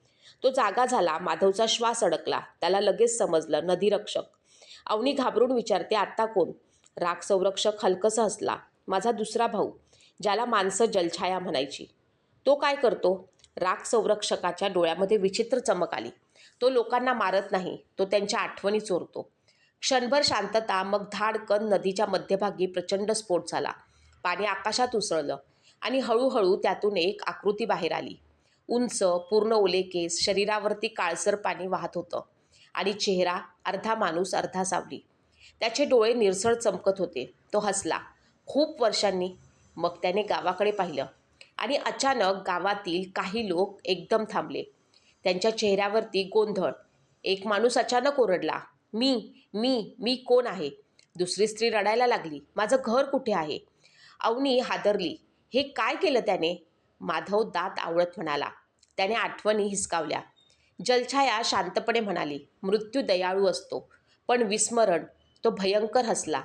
तो जागा झाला. माधवचा श्वास अडकला. त्याला लगेच समजलं, नदीरक्षक. अवनी घाबरून विचारते, आत्ता कोण? राख संरक्षक हलकसा हसला, माझा दुसरा भाऊ, ज्याला माणसं जलछाया म्हणायची. तो काय करतो? राख संरक्षकाच्या डोळ्यामध्ये विचित्र चमक आली. तो लोकांना मारत नाही, तो त्यांच्या आठवणी चोरतो. क्षणभर शांतता, मग धाडकन नदीच्या मध्यभागी प्रचंड स्फोट झाला. पाणी आकाशात उसळलं आणि हळूहळू त्यातून एक आकृती बाहेर आली. उंच, पूर्ण ओले केस, शरीरावरती काळसर पाणी वाहत होतं आणि चेहरा अर्धा माणूस अर्धा सावली. त्याचे डोळे निरसळ चमकत होते. तो हसला, खूप वर्षांनी. मग त्याने गावाकडे पाहिलं आणि अचानक गावातील काही लोक एकदम थांबले. त्यांच्या चेहऱ्यावरती गोंधळ. एक माणूस अचानक ओरडला, मी मी मी कोण आहे? दुसरी स्त्री रडायला लागली, माझं घर कुठे आहे? अवनी हादरली, हे काय केलं त्याने? माधव दात आवळत म्हणाला, त्याने आठवणी हिसकावल्या. जलछाया शांतपणे म्हणाली, मृत्यू दयाळू असतो, पण विस्मरण. तो भयंकर हसला,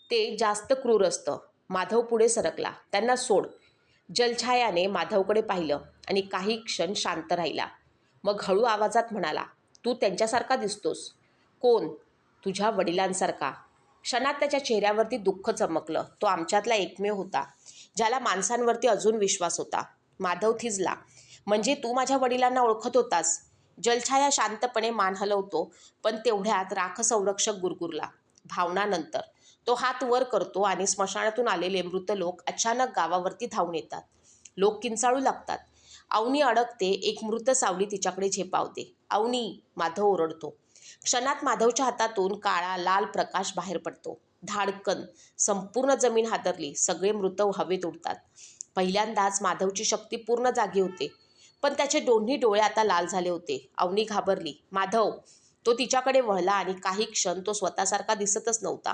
ते जास्त क्रूर असतं. माधव पुढे सरकला, त्यांना सोड. जलछायाने माधवकडे पाहिलं आणि काही क्षण शांत राहिला. मग हळू आवाजात म्हणाला, तू त्यांच्यासारखा दिसतोस. कोण? तुझ्या वडिलांसारखा. क्षणात त्याच्या चेहऱ्यावरती दुःख चमकलं. तो आमच्यातला एकमेव होता ज्याला माणसांवरती अजून विश्वास होता. माधव थिजला, म्हणजे तू माझ्या वडिलांना ओळखत होतास? जलछाया शांतपणे मान हलवतो, पण तेवढ्यात राख संरक्षक गुरगुरला, भावनानंतर. तो हात वर करतो आणि स्मशानातून आलेले मृत लोक अचानक गावावरती धावून येतात. लोक किंचाळू लागतात. अवनी अडकते. एक मृत सावली तिच्याकडे झेपावते. अवनी, माधव ओरडतो. क्षणात माधवच्या हातातून काळा लाल प्रकाश बाहेर पडतो. धाडकन संपूर्ण जमीन हादरली. सगळे मृत हवेत उडतात. पहिल्यांदाच माधवची शक्ती पूर्ण जागी होते, पण त्याचे दोन्ही डोळे आता लाल झाले होते. अवनी घाबरली. माधव. तो तिच्याकडे वळला आणि काही क्षण तो स्वतःसारखा दिसतच नव्हता.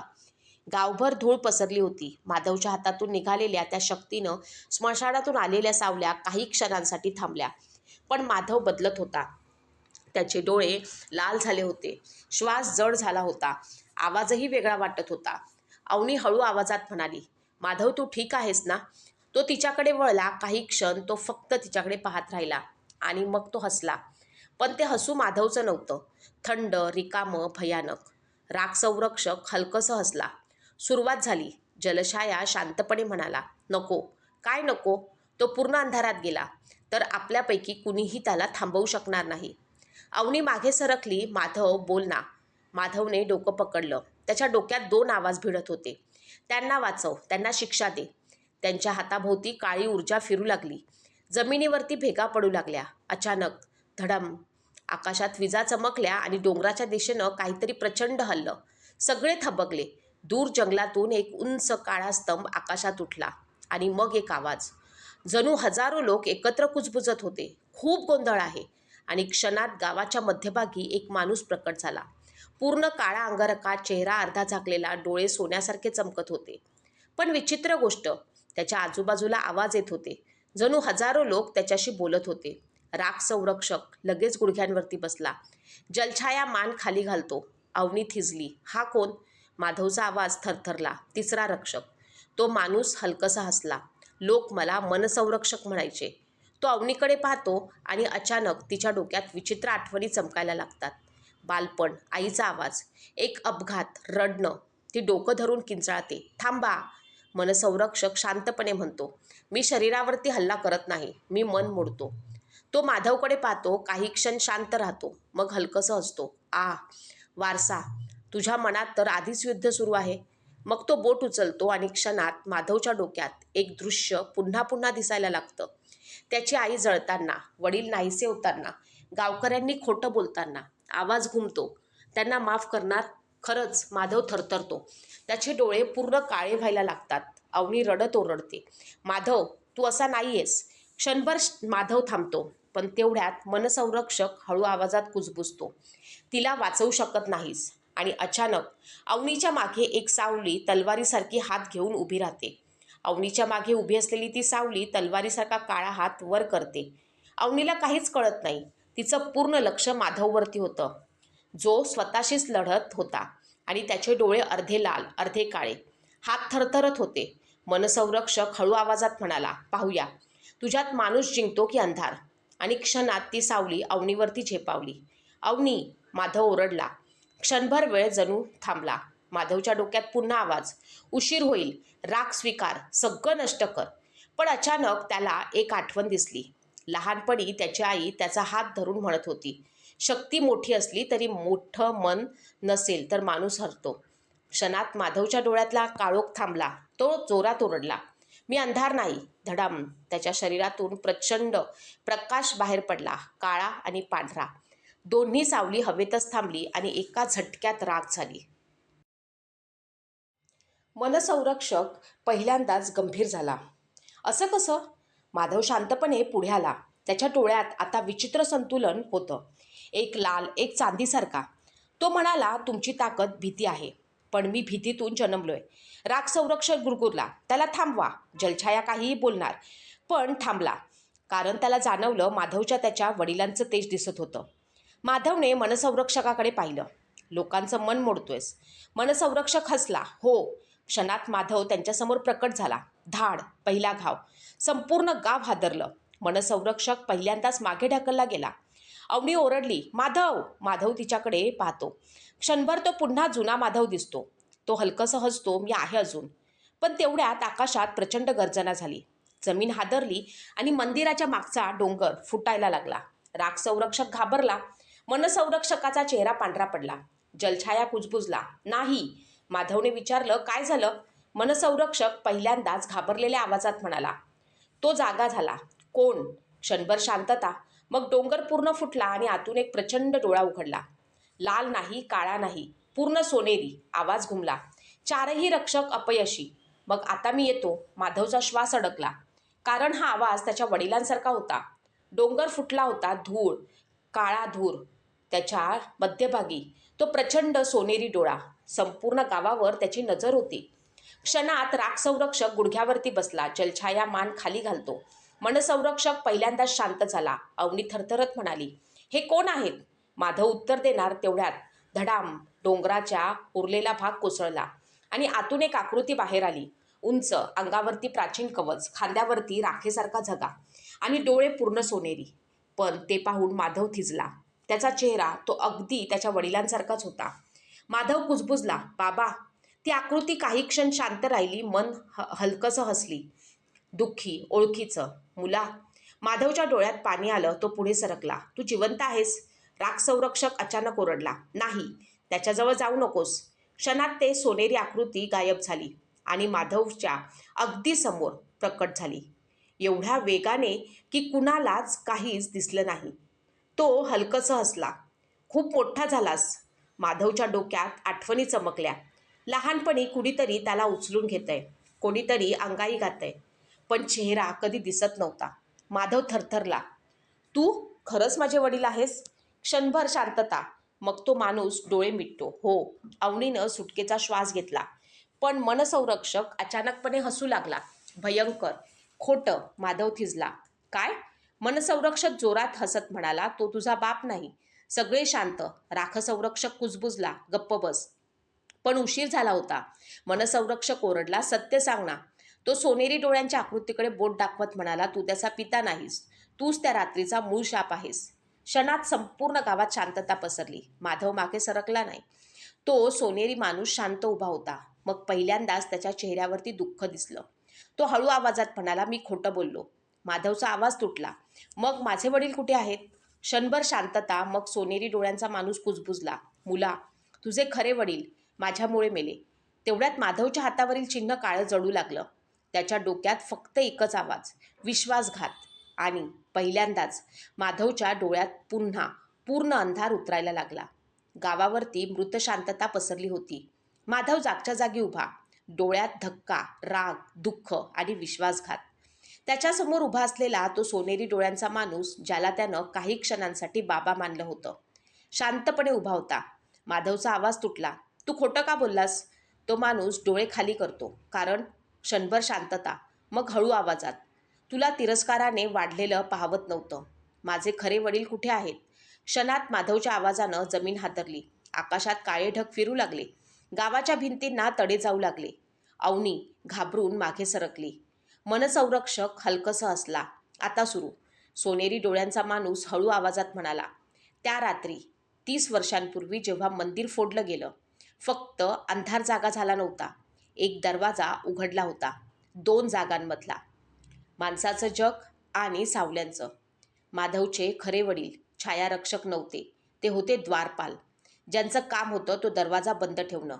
गावभर धूळ पसरली होती. माधवच्या हातातून निघालेल्या त्या शक्तीनं स्मशानातून आलेल्या सावल्या काही क्षणांसाठी थांबल्या, पण माधव बदलत होता. त्याचे डोळे लाल झाले होते, श्वास जड झाला होता, आवाजही वेगळा वाटत होता. अवनी हळू आवाजात म्हणाली, माधव, तू ठीक आहेस ना? तो तिच्याकडे वळला. काही क्षण तो फक्त तिच्याकडे पाहत राहिला आणि मग तो हसला. पण ते हसू माधवचं नव्हतं. थंड, रिकामं, भयानक. राख संरक्षक हलकसं हसला. सुरुवात झाली. जलछाया शांतपणे म्हणाला, नको. काय नको? तो पूर्ण अंधारात गेला. तर आपल्यापैकी कुणीही त्याला थांबवू शकणार नाही. अवनी मागे सरकली. माधव, बोल ना. माधवने डोकं पकडलं. त्याच्या डोक्यात 2 आवाज भिडत होते. त्यांना वाचव, त्यांना शिक्षा दे. त्यांच्या हाताभोवती काळी ऊर्जा फिरू लागली. जमिनीवरती भेगा पडू लागल्या. अचानक धडम, आकाशात विजा चमकल्या आणि डोंगराच्या दिशेनं काहीतरी प्रचंड हललं. सगळे थबकले. दूर जंगलातून एक उंच काळा स्तंभ आकाशात उठला आणि मग एक आवाज. जणू हजारो लोक एकत्र कुजबुजत होते. खूप गोंधळ आहे. आणि क्षणात गावाच्या मध्यभागी एक माणूस प्रकट झाला. पूर्ण काळा अंगरखा, चेहरा अर्धा झाकलेला, डोळे सोन्यासारखे चमकत होते. पण विचित्र गोष्ट, त्याच्या आजूबाजूला आवाज येत होते. जणू हजारो लोक त्याच्याशी बोलत होते. राख संरक्षक लगेच गुडघ्यांवरती बसला. जलछाया मान खाली घालतो. अवनी थिजली. हा कोण? माधवचा आवाज थरथरला. तिसरा रक्षक. तो माणूस हलकसा हसला. लोक मला मनसंरक्षक म्हणायचे. तो अवनीकडे पाहतो आणि अचानक तिच्या डोक्यात विचित्र आठवणी चमकायला लागतात. बालपण, आईचा आवाज, एक अपघात, रडणं. ती डोकं धरून किंचाळते. थांबा. मनसंरक्षक शांतपणे म्हणतो, मी शरीरावरती हल्ला करत नाही, मी मन मोडतो. तो माधवकडे पाहतो. काही क्षण शांत राहतो. मग हलकसं हसतो. वारसा. तुझ्या मनात तर आधीच युद्ध सुरू आहे. मग तो बोट उचलतो आणि क्षणात माधवच्या डोक्यात एक दृश्य पुन्हा पुन्हा दिसायला लागतं. त्याची आई जळताना, वडील नाहीसे होताना, गावकऱ्यांनी खोटं बोलताना. आवाज घुमतो. त्यांना माफ करणार? खरंच माधव थरथरतो. त्याचे डोळे पूर्ण काळे व्हायला लागतात. अवनी रडत ओरडते, माधव, तू असा नाहीयेस. क्षणभर माधव थांबतो. पण तेवढ्यात मनसंरक्षक हळू आवाजात कुजबुजतो, तिला वाचवू शकत नाहीस. आणि अचानक अवनीच्या मागे एक सावली तलवारीसारखी हात घेऊन उभी राहते. अवनीच्या मागे उभी असलेली ती सावली तलवारीसारखा काळा हात वर करते. अवनीला काहीच कळत नाही. तिचं पूर्ण लक्ष माधववरती होतं, जो स्वतःशीच लढत होता. आणि त्याचे डोळे अर्धे लाल, अर्धे काळे. हात थरथरत होते. मनसंरक्षक हळू आवाजात म्हणाला, पाहूया, तुझ्यात माणूस जिंकतो की अंधार. आणि क्षणात ती सावली अवनीवरती झेपावली. अवनी, माधव ओरडला. क्षणभर वेळ जणू थांबला. माधवच्या डोक्यात पुन्हा आवाज, उशीर होईल, राग स्वीकार, सगळं नष्ट कर. पण अचानक त्याला एक आठवण दिसली. लहानपणी त्याची आई त्याचा हात धरून म्हणत होती, शक्ती मोठी असली तरी मोठं मन नसेल तर माणूस हरतो. क्षणात माधवच्या डोळ्यातला काळोख थांबला. तो जोरात ओरडला, मी अंधार नाही. धडाम, त्याच्या शरीरातून प्रचंड प्रकाश बाहेर पडला. काळा आणि पांढरा. दोन्ही सावली हवेतच थांबली आणि एका झटक्यात राख झाली. मनसंरक्षक पहिल्यांदाच गंभीर झाला. असं कसं? माधव शांतपणे पुढे आला. त्याच्या डोळ्यात आता विचित्र संतुलन होतं, एक लाल, एक चांदीसारखा. तो म्हणाला, तुमची ताकद भीती आहे, पण मी भीतीतून जन्मलोय. राग संरक्षक गुरगुरला, त्याला थांबवा. जलछाया काहीही बोलणार, पण थांबला. कारण त्याला जाणवलं, माधवच्या त्याच्या वडिलांचं तेज दिसत होतं. माधवने मनसंरक्षकाकडे पाहिलं. लोकांचं मन मोडतोयस. मनसंरक्षक हसला. हो. क्षणात माधव त्यांच्यासमोर प्रकट झाला. धाड, पहिला घाव. संपूर्ण गाव हादरलं. मनसंरक्षक पहिल्यांदाच मागे ढकलला गेला. अवनी ओरडली, माधव. माधव तिच्याकडे पाहतो. क्षणभर तो पुन्हा जुना माधव दिसतो. तो हलकसं हसतो, मी आहे अजून. पण तेवढ्यात आकाशात प्रचंड गर्जना झाली. जमीन हादरली आणि मंदिराच्या मागचा डोंगर फुटायला लागला. राग संरक्षक घाबरला. मनसंरक्षकाचा चेहरा पांढरा पडला. जलछाया कुजबुजला. नाही. माधवने विचारलं, काय झालं? मनसंरक्षक पहिल्यांदाच घाबरलेल्या आवाजात म्हणाला. तो जागा झाला. कोण? क्षणभर शांतता. मग डोंगर पूर्ण फुटला आणि आतून एक प्रचंड डोळा उघडला. लाल नाही, काळा नाही, पूर्ण सोनेरी. आवाज घुमला. चारही रक्षक अपयशी. मग आता मी येतो. माधवचा श्वास अडकला. कारण हा आवाज त्याच्या वडिलांसारखा होता. डोंगर फुटला होता. धूळ, काळा धूर. त्याच्या मध्यभागी तो प्रचंड सोनेरी डोळा. संपूर्ण गावावर त्याची नजर होती. क्षणात राग संरक्षक गुडघ्यावरती बसला. जलछाया मान खाली घालतो. मनसंरक्षक पहिल्यांदाच शांत झाला. अवनी थरथरत म्हणाली, हे कोण आहेत? माधव उत्तर देणार तेवढ्यात धडाम, डोंगराच्या उरलेला भाग कोसळला आणि आतून एक आकृती बाहेर आली. उंच, अंगावरती प्राचीन कवच, खांद्यावरती राखेसारखा झगा आणि डोळे पूर्ण सोनेरी. पण ते पाहून माधव थिजला. त्याचा चेहरा तो अगदी त्याच्या वडिलांसारखाच होता. माधव कुजबुजला, बाबा. ती आकृती काही क्षण शांत राहिली. मन हलकसं हसली. दुःखी, ओळखीचं. मुला. माधवच्या डोळ्यात पाणी आलं. तो पुढे सरकला. तू जिवंत आहेस? राग संरक्षक अचानक ओरडला. नाही, त्याच्याजवळ जाऊ नकोस. क्षणात ते सोनेरी आकृती गायब झाली आणि माधवच्या अगदी समोर प्रकट झाली. एवढ्या वेगाने की कुणालाच काहीच दिसलं नाही. तो हलकसं हसला. खूप मोठा झालास. माधवच्या डोक्यात आठवणी चमकल्या. लहानपणी कुणीतरी त्याला उचलून घेतंय, कोणीतरी अंगाई घातंय, पण चेहरा कधी दिसत नव्हता. माधव थरथरला. तू खरंच माझे वडील आहेस? क्षणभर शांतता. मग तो माणूस डोळे मिटतो. हो. अवनीनं सुटकेचा श्वास घेतला. पण मनसंरक्षक अचानकपणे हसू लागला. भयंकर. खोटं. माधव थिजला. काय? मनसंरक्षक जोरात हसत म्हणाला. तो तुझा बाप नाही. सगळे शांत. राखसंरक्षक कुजबुजला. गप्प बस. पण उशीर झाला होता. मनसंरक्षक ओरडला. सत्य सांग ना. तो सोनेरी डोळ्यांच्या आकृतीकडे बोट दाखवत म्हणाला. तू त्याचा पिता नाहीस. तूच त्या रात्रीचा मूळ शाप आहेस. क्षणात संपूर्ण गावात शांतता पसरली. माधव मागे सरकला नाही. तो सोनेरी माणूस शांत उभा होता. मग पहिल्यांदाच त्याच्या चेहऱ्यावरती दुःख दिसलं. तो हळू आवाजात म्हणाला. मी खोटं बोललो. माधवचा आवाज तुटला. मग माझे वडील कुठे आहेत? क्षणभर शांतता. मग सोनेरी डोळ्यांचा माणूस कुजबुजला. मुला, तुझे खरे वडील माझ्यामुळे मेले. तेवढ्यात माधवच्या हातावरील चिन्ह काळं जळू लागलं. त्याच्या डोक्यात फक्त एकच आवाज. विश्वासघात. आणि पहिल्यांदाच माधवच्या डोळ्यात पुन्हा पूर्ण अंधार उतरायला लागला. गावावरती मृत शांतता पसरली होती. माधव जागच्या जागी उभा. डोळ्यात धक्का, राग, दुःख आणि विश्वासघात. त्याच्यासमोर उभा असलेला तो सोनेरी डोळ्यांचा माणूस, ज्याला त्यानं काही क्षणांसाठी बाबा मानलं होतं, शांतपणे उभा होता. माधवचा आवाज तुटला. तू खोटं का बोललास? तो माणूस डोळे खाली करतो. कारण. क्षणभर शांतता. मग हळू आवाजात. तुला तिरस्काराने वाढलेलं पाहवत नव्हतं. माझे खरे वडील कुठे आहेत? क्षणात माधवच्या आवाजानं जमीन हादरली. आकाशात काळे ढग फिरू लागले. गावाच्या भिंतींना तडे जाऊ लागले. अवनी घाबरून मागे सरकली. मनसंरक्षक हलकसं हसला. आता सुरू. सोनेरी डोळ्यांचा माणूस हळू आवाजात म्हणाला. त्या रात्री 30 वर्षांपूर्वी जेव्हा मंदिर फोडलं गेलं, फक्त अंधार जागा झाला नव्हता. एक दरवाजा उघडला होता. 2 जागांमधला. माणसाचं जग आणि सावल्यांचं. माधवचे खरे वडील छायारक्षक नव्हते. ते होते द्वारपाल, ज्यांचं काम होतं तो दरवाजा बंद ठेवणं.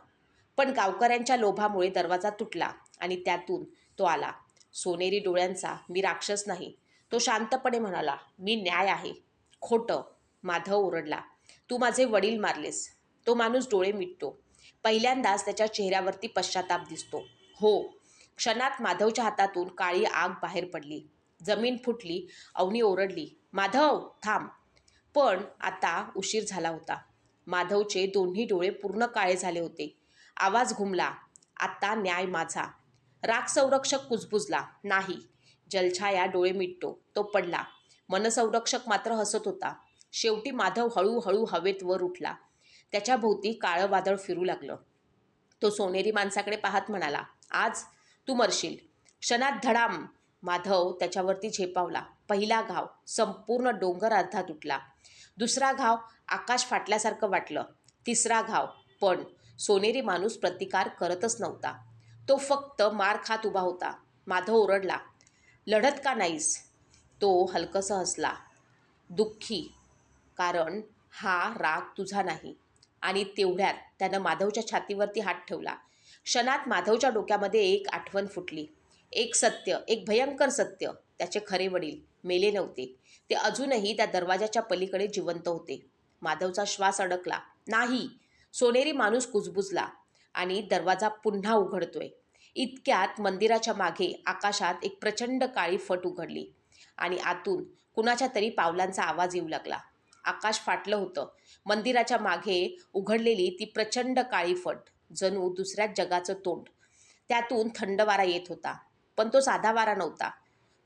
पण गावकऱ्यांच्या लोभामुळे दरवाजा तुटला आणि त्यातून तो आला. सोनेरी डोळ्यांचा. मी राक्षस नाही. तो शांतपणे म्हणाला. मी न्याय आहे. खोटं. माधव ओरडला. तू माझे वडील मारलेस. तो माणूस डोळे मिटतो. पहिल्यांदाच त्याच्या चेहऱ्यावरती पश्चाताप दिसतो. हो. क्षणात माधवच्या हातातून काळी आग बाहेर पडली. जमीन फुटली. अवनी ओरडली. माधव थांब. पण आता उशीर झाला होता. माधवचे दोन्ही डोळे पूर्ण काळे झाले होते. आवाज घुमला. आता न्याय माझा. राग संरक्षक कुजबुजला. नाही. जलछाया डोळे मिटतो. तो पडला. मनसंरक्षक मात्र हसत होता. शेवटी माधव हळूहळू हवेत वर उठला. त्याच्या भोवती काळं वादळ फिरू लागलं. तो सोनेरी माणसाकडे पाहत म्हणाला. आज तू मरशील. क्षणात धडाम. माधव त्याच्यावरती झेपावला. पहिला घाव. संपूर्ण डोंगर अर्धा तुटला. दुसरा घाव. आकाश फाटल्यासारखं वाटलं. तिसरा घाव. पण सोनेरी माणूस प्रतिकार करतच नव्हता. तो फक्त मार खात उभा होता. माधव ओरडला. लढत का नाहीस? तो हलकसं हसला. दुःखी. कारण हा राग तुझा नाही. आणि तेवढ्यात त्यानं माधवच्या छातीवरती हात ठेवला. क्षणात माधवच्या डोक्यामध्ये एक आठवण फुटली. एक सत्य, एक भयंकर सत्य. त्याचे खरे वडील मेले नव्हते. ते अजूनही त्या दरवाजाच्या पलीकडे जिवंत होते. माधवचा श्वास अडकला. नाही. सोनेरी माणूस कुजबुजला. आणि दरवाजा पुन्हा उघडतोय. इतक्यात मंदिराच्या मागे आकाशात एक प्रचंड काळी फट उघडली. आणि आतून कुणाच्या तरी पावलांचा आवाज येऊ लागला. आकाश फाटलं होतं. मंदिराच्या मागे उघडलेली ती प्रचंड काळी फट जणू दुसऱ्याच जगाचं तोंड. त्यातून थंड वारा येत होता. पण तो साधा वारा नव्हता.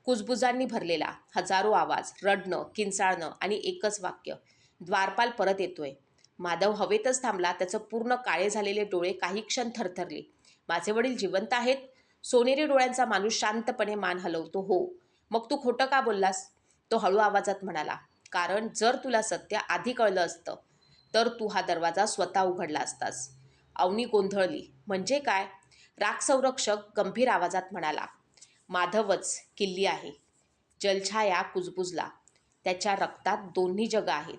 कुजबुजांनी भरलेला. हजारो आवाज, रडणं, किंचाळणं आणि एकच वाक्य. द्वारपाल परत येतोय. माधव हवेतच थांबला. त्याचं पूर्ण काळे झालेले डोळे काही क्षण थरथरले. माझे वडील जिवंत आहेत? सोनेरी डोळ्यांचा माणूस शांतपणे मान हलवतो. हो. मग तू खोटं का बोललास? तो हळू आवाजात म्हणाला. कारण जर तुला सत्य आधी कळलं असतं तर तू हा दरवाजा स्वतः उघडला असतास. अवनी गोंधळली. म्हणजे काय? राग संरक्षक गंभीर आवाजात म्हणाला. माधवच किल्ली आहे. जलछाया कुजबुजला. त्याच्या रक्तात दोन्ही जगं आहेत.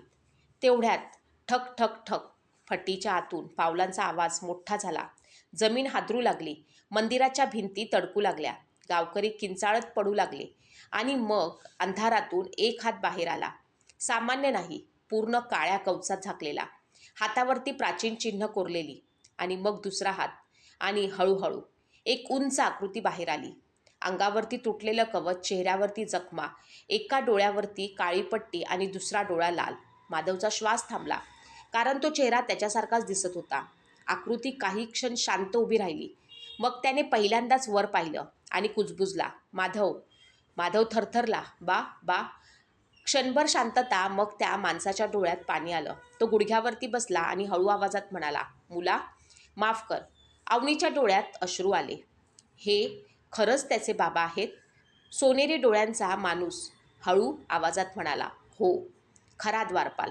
तेवढ्यात ठक ठक ठक फटीच्या आतून पावलांचा आवाज मोठा झाला. जमीन हादरू लागली. मंदिराच्या भिंती तडकू लागल्या. गावकरी किंचाळत पडू लागले. आणि मग अंधारातून एक हात बाहेर आला. सामान्य नाही, पूर्ण काळ्या कवचात झाकलेला. हातावरती प्राचीन चिन्ह कोरलेली. आणि मग दुसरा हात. आणि हळूहळू एक उंच आकृती बाहेर आली. अंगावरती तुटलेलं कवच, चेहऱ्यावरती जखमा, एका डोळ्यावरती काळी पट्टी आणि दुसरा डोळा लाल. माधवचा श्वास थांबला, कारण तो चेहरा त्याच्यासारखाच दिसत होता. आकृती काही क्षण शांत उभी राहिली. मग त्याने पहिल्यांदाच वर पाहिलं आणि कुजबुजला. माधव. माधव थरथरला. बा बा. क्षणभर शांतता. मग त्या माणसाच्या डोळ्यात पाणी आलं. तो गुडघ्यावरती बसला आणि हळू आवाजात म्हणाला, मुला, माफ कर. अवनीच्या डोळ्यात अश्रू आले. हे खरंच त्याचे बाबा आहेत? सोनेरी डोळ्यांचा माणूस हळू आवाजात म्हणाला, हो, खरा द्वारपाल.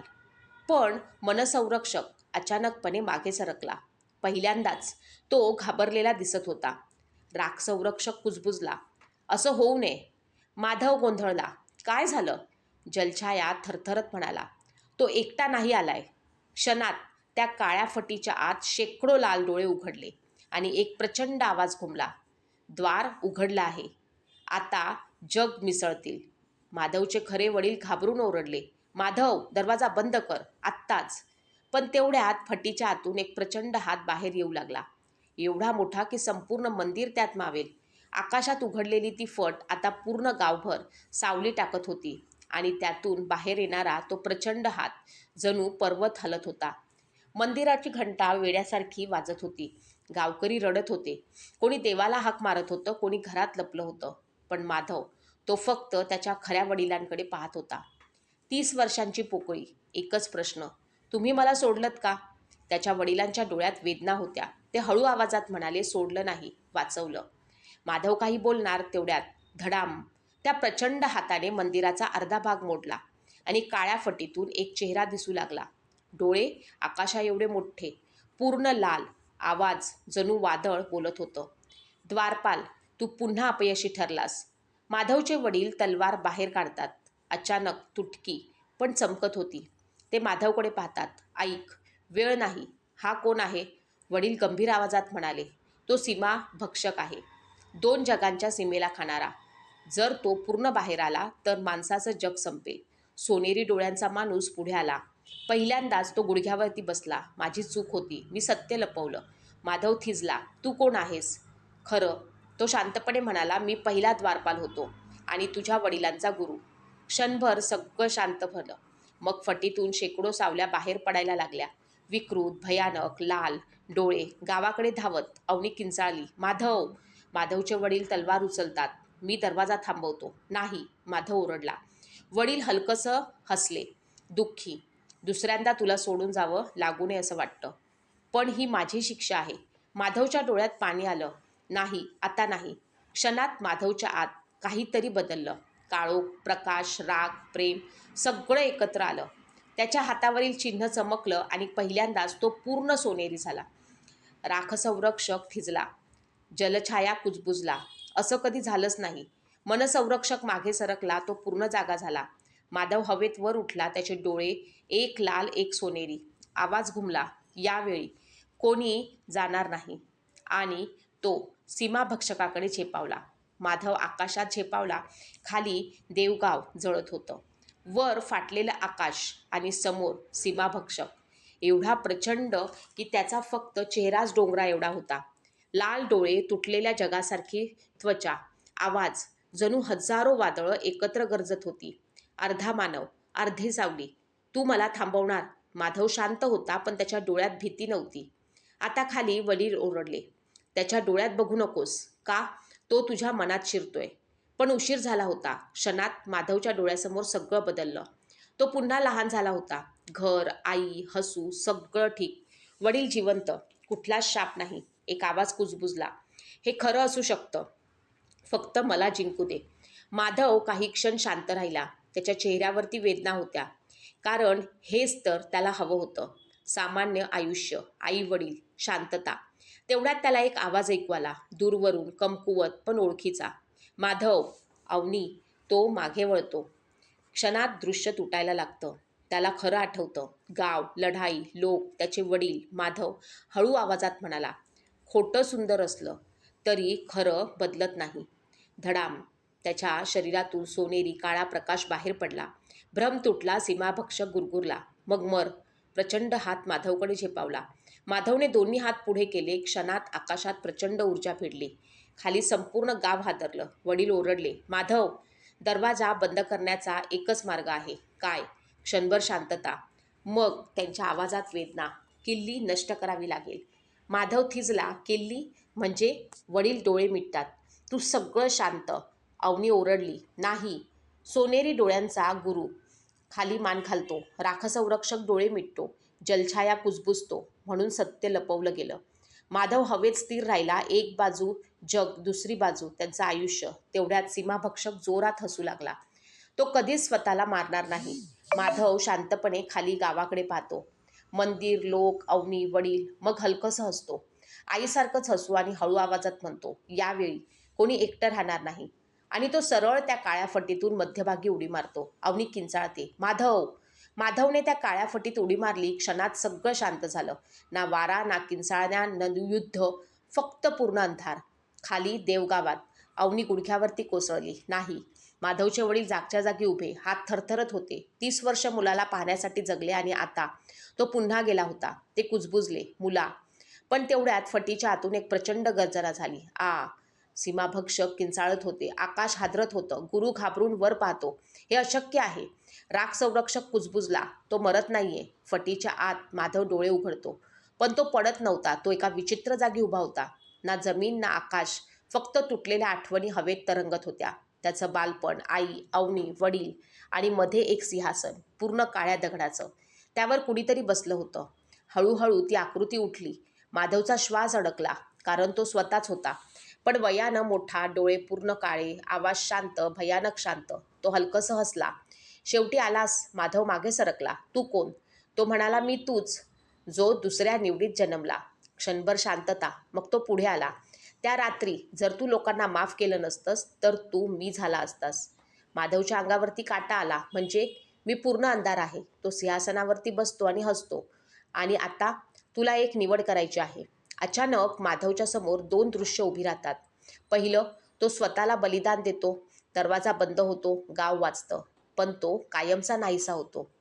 पण मनसंरक्षक अचानकपणे मागे सरकला. पहिल्यांदाच तो घाबरलेला दिसत होता. राख संरक्षक कुजबुजला. असं होऊ नये. माधव गोंधळला. काय झालं? जलछाया थरथरत म्हणाला, तो एकटा नाही आलाय. क्षणात त्या काळ्या फटीच्या आत शेकडो लाल डोळे उघडले आणि एक प्रचंड आवाज घुमला. द्वार उघडलं आहे. आता जग मिसळतील. माधवचे खरे वडील घाबरून ओरडले, माधव, दरवाजा बंद कर, आत्ताच. पण तेवढ्यात फटीच्या आतून एक प्रचंड हात बाहेर येऊ लागला. एवढा मोठा की संपूर्ण मंदिर त्यात मावेल. आकाशात उघडलेली ती फट आता पूर्ण गावभर सावली टाकत होती. आणि त्यातून बाहेर येणारा तो प्रचंड हात जणू पर्वत हलत होता. मंदिराची घंटा वेड्यासारखी वाजत होती. गावकरी रडत होते. कोणी देवाला हाक मारत होतं, कोणी घरात लपलं होतं. पण माधव, तो फक्त त्याच्या खऱ्या वडिलांकडे पाहत होता. 30 वर्षांची पोकळी. एकच प्रश्न, तुम्ही मला सोडलत का? त्याच्या वडिलांच्या डोळ्यात वेदना होत्या. ते हळू आवाजात म्हणाले, सोडलं नाही, वाचवलं. माधव काही बोलणार तेवढ्यात धडाम, त्या प्रचंड हाताने मंदिराचा अर्धा भाग मोडला आणि काळ्या फटीतून एक चेहरा दिसू लागला. डोळे आकाशा एवढे मोठे, पूर्ण लाल. आवाज जणू वादळ बोलत होतं. द्वारपाल, तू पुन्हा अपयशी ठरलास. माधवचे वडील तलवार बाहेर काढतात. अचानक तुटकी पण चमकत होती. ते माधवकडे पाहतात. ऐक, वेळ नाही. हा कोण आहे? वडील गंभीर आवाजात म्हणाले, तो सीमा भक्षक आहे. 2 जगांच्या सीमेला खाणारा. जर तो पूर्ण बाहेर आला तर माणसाचं जग संपेल. सोनेरी डोळ्यांचा माणूस पुढे आला. पहिल्यांदाच तो गुडघ्यावरती बसला. माझी चूक होती, मी सत्य लपवलं. माधव थिजला. तू कोण आहेस? खरं, तो शांतपणे म्हणाला, मी पहिला द्वारपाल होतो आणि तुझ्या वडिलांचा गुरु. क्षणभर सगळं शांत झालं. मग फटीतून शेकडो सावल्या बाहेर पडायला लागल्या. विकृत, भयानक, लाल डोळे. गावाकडे धावत अवनी किंचाळली, माधव. माधवचे वडील तलवार उचलतात. मी दरवाजा थांबवतो. नाही, माधव ओरडला. वडील हलकसं हसले, दुःखी. दुसऱ्यांदा तुला सोडून जावं लागू नये असं वाटतं. पण ही माझी शिक्षा आहे. माधवच्या डोळ्यात पाणी आलं. नाही, आता नाही. क्षणात माधवच्या आत काहीतरी बदललं. काळोख, प्रकाश, राग, प्रेम सगळं एकत्र आलं. त्याच्या हातावरील चिन्ह चमकलं आणि पहिल्यांदाच तो पूर्ण सोनेरी झाला. राखसंरक्षक थिजला. जलछाया कुजबुजला. असं कधी झालंच नाही. मनसंरक्षक मागे सरकला. तो पूर्ण जागा झाला. माधव हवेत वर उठला. त्याचे डोळे एक लाल एक सोनेरी. आवाज घुमला. यावेळी कोणी जाणार नाही. आणि तो सीमाभक्षकाकडे झेपावला. माधव आकाशात झेपावला. खाली देवगाव जळत होतं. वर फाटलेलं आकाश आणि समोर सीमाभक्षक. एवढा प्रचंड की त्याचा फक्त चेहराच डोंगरा एवढा होता. लाल डोळे, तुटलेल्या जगासारखी त्वचा. आवाज जणू हजारो वादळं एकत्र गरजत होती. अर्धा मानव, अर्धी सावली. तू मला थांबवणार? माधव शांत होता, पण त्याच्या डोळ्यात भीती नव्हती. आता खाली वडील ओरडले, त्याच्या डोळ्यात बघू नकोस. का? तो तुझ्या मनात शिरतोय. पण उशीर झाला होता. क्षणात माधवच्या डोळ्यासमोर सगळं बदललं. तो पुन्हा लहान झाला होता. घर, आई, हसू, सगळं ठीक. वडील जिवंत. कुठलाच शाप नाही. एक आवाज कुजबुजला, हे खरं असू शकतं. फक्त मला जिंकू दे. माधव काही क्षण शांत राहिला. त्याच्या चेहऱ्यावरती वेदना होत्या. कारण हेच तर त्याला हवं होतं. सामान्य आयुष्य, आई वडील, शांतता. तेवढ्यात त्याला एक आवाज ऐकू आला, दूरवरून, कमकुवत पण ओळखीचा. माधव. अवनी. तो मागे वळतो. क्षणात दृश्य तुटायला लागतं. त्याला खरं आठवतं. गाव, लढाई, लोक, त्याचे वडील. माधव हळू आवाजात म्हणाला, खोटं सुंदर असलं तरी खरं बदलत नाही. धडाम. त्याच्या शरीरातून सोनेरी काळा प्रकाश बाहेर पडला. भ्रम तुटला. सीमाभक्षक गुरगुरला, मग मर. प्रचंड हात माधवकडे झेपावला. माधवने दोन्ही हात पुढे केले. क्षणात आकाशात प्रचंड ऊर्जा भिडली. खाली संपूर्ण गाव हादरलं. वडील ओरडले, माधव, दरवाजा बंद करण्याचा एकच मार्ग आहे. काय? क्षणभर शांतता. मग त्यांच्या आवाजात वेदना. किल्ली नष्ट करावी लागेल. माधव थिजला. किल्ली म्हणजे? वडील डोळे मिटतात. तू सगळं शांत. अवनी ओरडली, नाही. सोनेरी डोळ्यांचा गुरु खाली मान घालतो. राखसंरक्षक डोळे मिटतो. जलछाया कुजबुजतो. म्हणून सत्य लपवलं गेलं. माधव हवेत स्थिर राहिला. एक बाजू जग, दुसरी बाजू त्यांचं आयुष्य. तेवढ्यात सीमाभक्षक जोरात हसू लागला. तो कधीच स्वतःला मारणार नाही. माधव शांतपणे खाली गावाकडे पाहतो. मंदिर, लोक, अवनी, वडील. मग हलकंसं हसतो. आईसारखंच हसू आणि हळू आवाजात म्हणतो, यावेळी कोणी एकटं राहणार नाही. आणि तो सरळ त्या काळ्या फटीतून मध्यभागी उडी मारतो. अवनी किंचाळते, माधव. माधवने त्या काळ्या फटीत उडी मारली. क्षणात सगळं शांत झालं. ना वारा, ना किंचाळण्या, न युद्ध, फक्त पूर्ण अंधार. खाली देवगावात अवनी गुडघ्यावरती कोसळली. नाही. माधवचे वडील जागच्या जागी उभे. हात थरथरत होते. 30 वर्ष मुलाला पाहण्यासाठी जगले आणि आता तो पुन्हा गेला होता. ते कुजबुजले. मुला. पण तेवढ्यात फटीच्या आतून एक प्रचंड गर्जना झाली. सीमाभक्षक किंचाळत होते. आकाश हादरत होतं. गुरु घाबरून वर पाहतो. हे अशक्य आहे. राख संरक्षक कुजबुजला, तो मरत नाहीये. फटीच्या आत माधव डोळे उघडतो. पण तो पडत नव्हता. तो एका विचित्र जागी उभा होता. ना जमीन, ना आकाश. फक्त तुटलेल्या आठवणी हवेत तरंगत होत्या. त्याचं बालपण, आई, अवनी, वडील आणि मध्ये एक सिंहासन, पूर्ण काळ्या दगडाचं. त्यावर कुणीतरी बसलं होतं. हळूहळू ती आकृती उठली. माधवचा श्वास अडकला. कारण तो स्वतःच होता. पण वयानं मोठा, डोळे पूर्ण काळे, आवाज शांत, भयानक शांत. तो हलकंसं हसला. शेवटी आलास. माधव मागे सरकला. तू कोण? तो म्हणाला, मी तूच, जो दुसऱ्या निवडीत जन्मला. क्षणभर शांतता. मग तो पुढे आला. त्या रात्री जर तू लोकांना माफ केलं नसतंस तर तू मी झाला असतास. माधवच्या अंगावरती काटा आला. म्हणजे? मी पूर्ण अंधार आहे. तो सिंहासनावरती बसतो आणि हसतो. आणि आता तुला एक निवड करायची आहे. अचानक माधवच्या समोर 2 दृश्य उभी राहतात. पहिलं, तो स्वतःला बलिदान देतो. दरवाजा बंद होतो. गाव वाचतं. पण तो कायमचा नाहीसा होतो.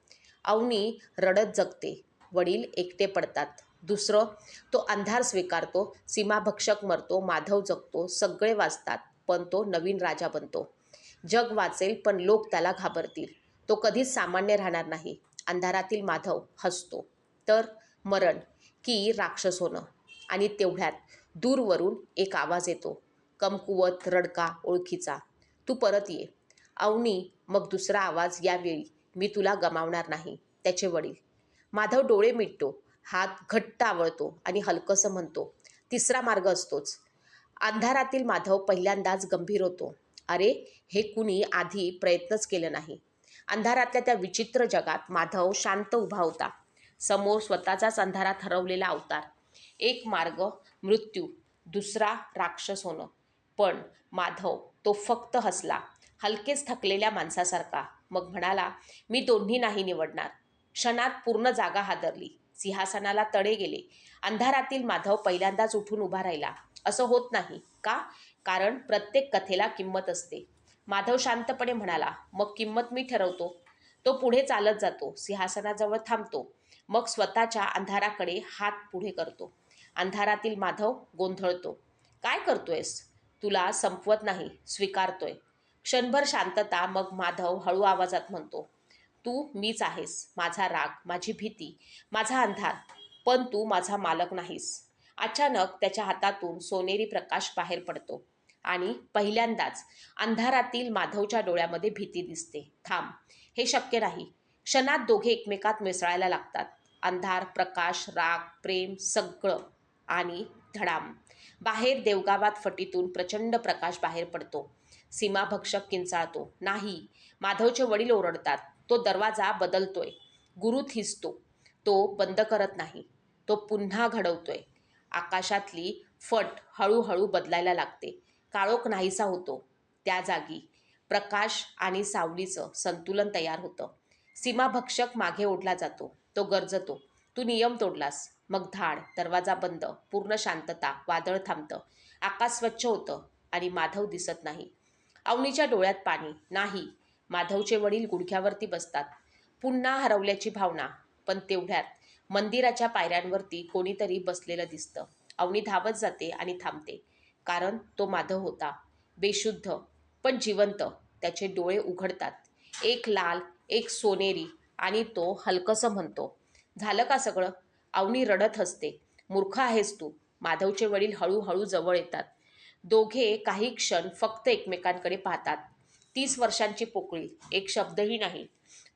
अवनी रडत जगते. वडील एकटे पडतात. दुसरं, तो अंधार स्वीकारतो. सीमाभक्षक मरतो. माधव जगतो. सगळे वाचतात. पण तो नवीन राजा बनतो. जग वाचेल पण लोक त्याला घाबरतील. तो कधीच सामान्य राहणार नाही. अंधारातील माधव हसतो. तर मरण की राक्षस होणं? आणि तेवढ्यात दूरवरून एक आवाज येतो. कमकुवत, रडका, ओळखीचा. तू परत ये. अवनी. मग दुसरा आवाज. यावेळी मी तुला गमावणार नाही. त्याचे वडील. माधव डोळे मिटतो. हात घट्ट आवळतो आणि हलकंसं म्हणतो, तिसरा मार्ग असतोच. अंधारातील माधव पहिल्यांदाच गंभीर होतो. अरे, हे कुणी आधी प्रयत्नच केलं नाही. अंधारातल्या त्या विचित्र जगात माधव शांत उभा होता. समोर स्वतःचाच अंधारात हरवलेला अवतार. एक मार्ग मृत्यू, दुसरा राक्षस होणं. पण माधव तो फक्त हसला, हलकेच थकलेल्या माणसासारखा. मग म्हणाला, मी दोन्ही नाही निवडणार. क्षणात पूर्ण जागा हादरली. सिंहासनाला तडे गेले. अंधारातील माधव पहिल्यांदाच उठून उभा राहिला. असं होत नाही का? कारण प्रत्येक कथेला किंमत असते. माधव शांतपणे म्हणाला, मग किंमत मी ठरवतो. तो पुढे चालत जातो. सिंहासनाजवळ थांबतो. मग स्वतःच्या अंधाराकडे हात पुढे करतो. अंधारातील माधव गोंधळतो. काय करतोयस? तुला संपवत नाही, स्वीकारतोय. क्षणभर शांतता. मग माधव हळू आवाजात म्हणतो, तू मीच आहेस. माझा राग, माझी भीती, माझा अंधार. पण तू माझा मालक नाहीस. अचानक त्याच्या हातातून सोनेरी प्रकाश बाहेर पडतो. आणि पहिल्यांदाच अंधारातील माधवच्या डोळ्यामध्ये भीती दिसते. थांब, हे शक्य नाही. क्षणात दोघे एकमेकात मिसळायला लागतात. अंधार, प्रकाश, राग, प्रेम, सगळं. आणि धडाम. बाहेर देवगावात फटीतून प्रचंड प्रकाश बाहेर पडतो. सीमाभक्षक किंचाळतो, नाही. माधवचे वडील ओरडतात. तो दरवाजा बदलतोय. गुरु थिजतो. तो बंद करत नाही. तो पुन्हा घडवतोय. आकाशातली फट हळूहळू बदलायला लागते. काळोख नाहीसा होतो. त्या जागी प्रकाश आणि सावलीचं संतुलन तयार होतं. सीमाभक्षक मागे ओढला जातो. तो गरजतो, तू नियम तोडलास. मग धाड, दरवाजा बंद, पूर्ण शांतता, वादळ थांबतं, आकाश स्वच्छ होतं आणि माधव दिसत नाही. अवनीच्या डोळ्यात पाणी नाही. माधवचे वडील गुडघ्यावरती बसतात. पुन्हा हरवल्याची भावना. पण तेवढ्यात मंदिराच्या पायऱ्यांवरती कोणीतरी बसलेलं दिसतं. अवनी धावत जाते आणि थांबते. कारण तो माधव होता. बेशुद्ध पण जिवंत. त्याचे डोळे उघडतात. एक लाल, एक सोनेरी, आणि तो हलकसं म्हणतो, झालं का सगळं? अवनी रडत हसते. मूर्ख आहेस तू. माधवचे वडील हळूहळू जवळ येतात. दोघे काही क्षण फक्त एकमेकांकडे पाहतात. 30 वर्षांची पोकळी, एक शब्दही नाही.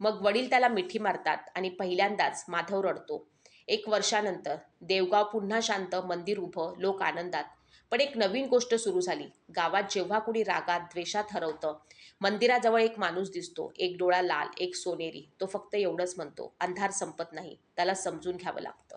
मग वडील त्याला मिठी मारतात आणि पहिल्यांदाच माधव रडतो. 1 वर्षानंतर देवगाव पुन्हा शांत, मंदिर उभं, लोक आनंदात. पण एक नवीन गोष्ट सुरू झाली. गावात जेव्हा कुणी रागात, द्वेषात हरवतं, मंदिराजवळ एक माणूस दिसतो. एक डोळा लाल, एक सोनेरी. तो फक्त एवढंच म्हणतो, अंधार संपत नाही, त्याला समजून घ्यावं लागतं.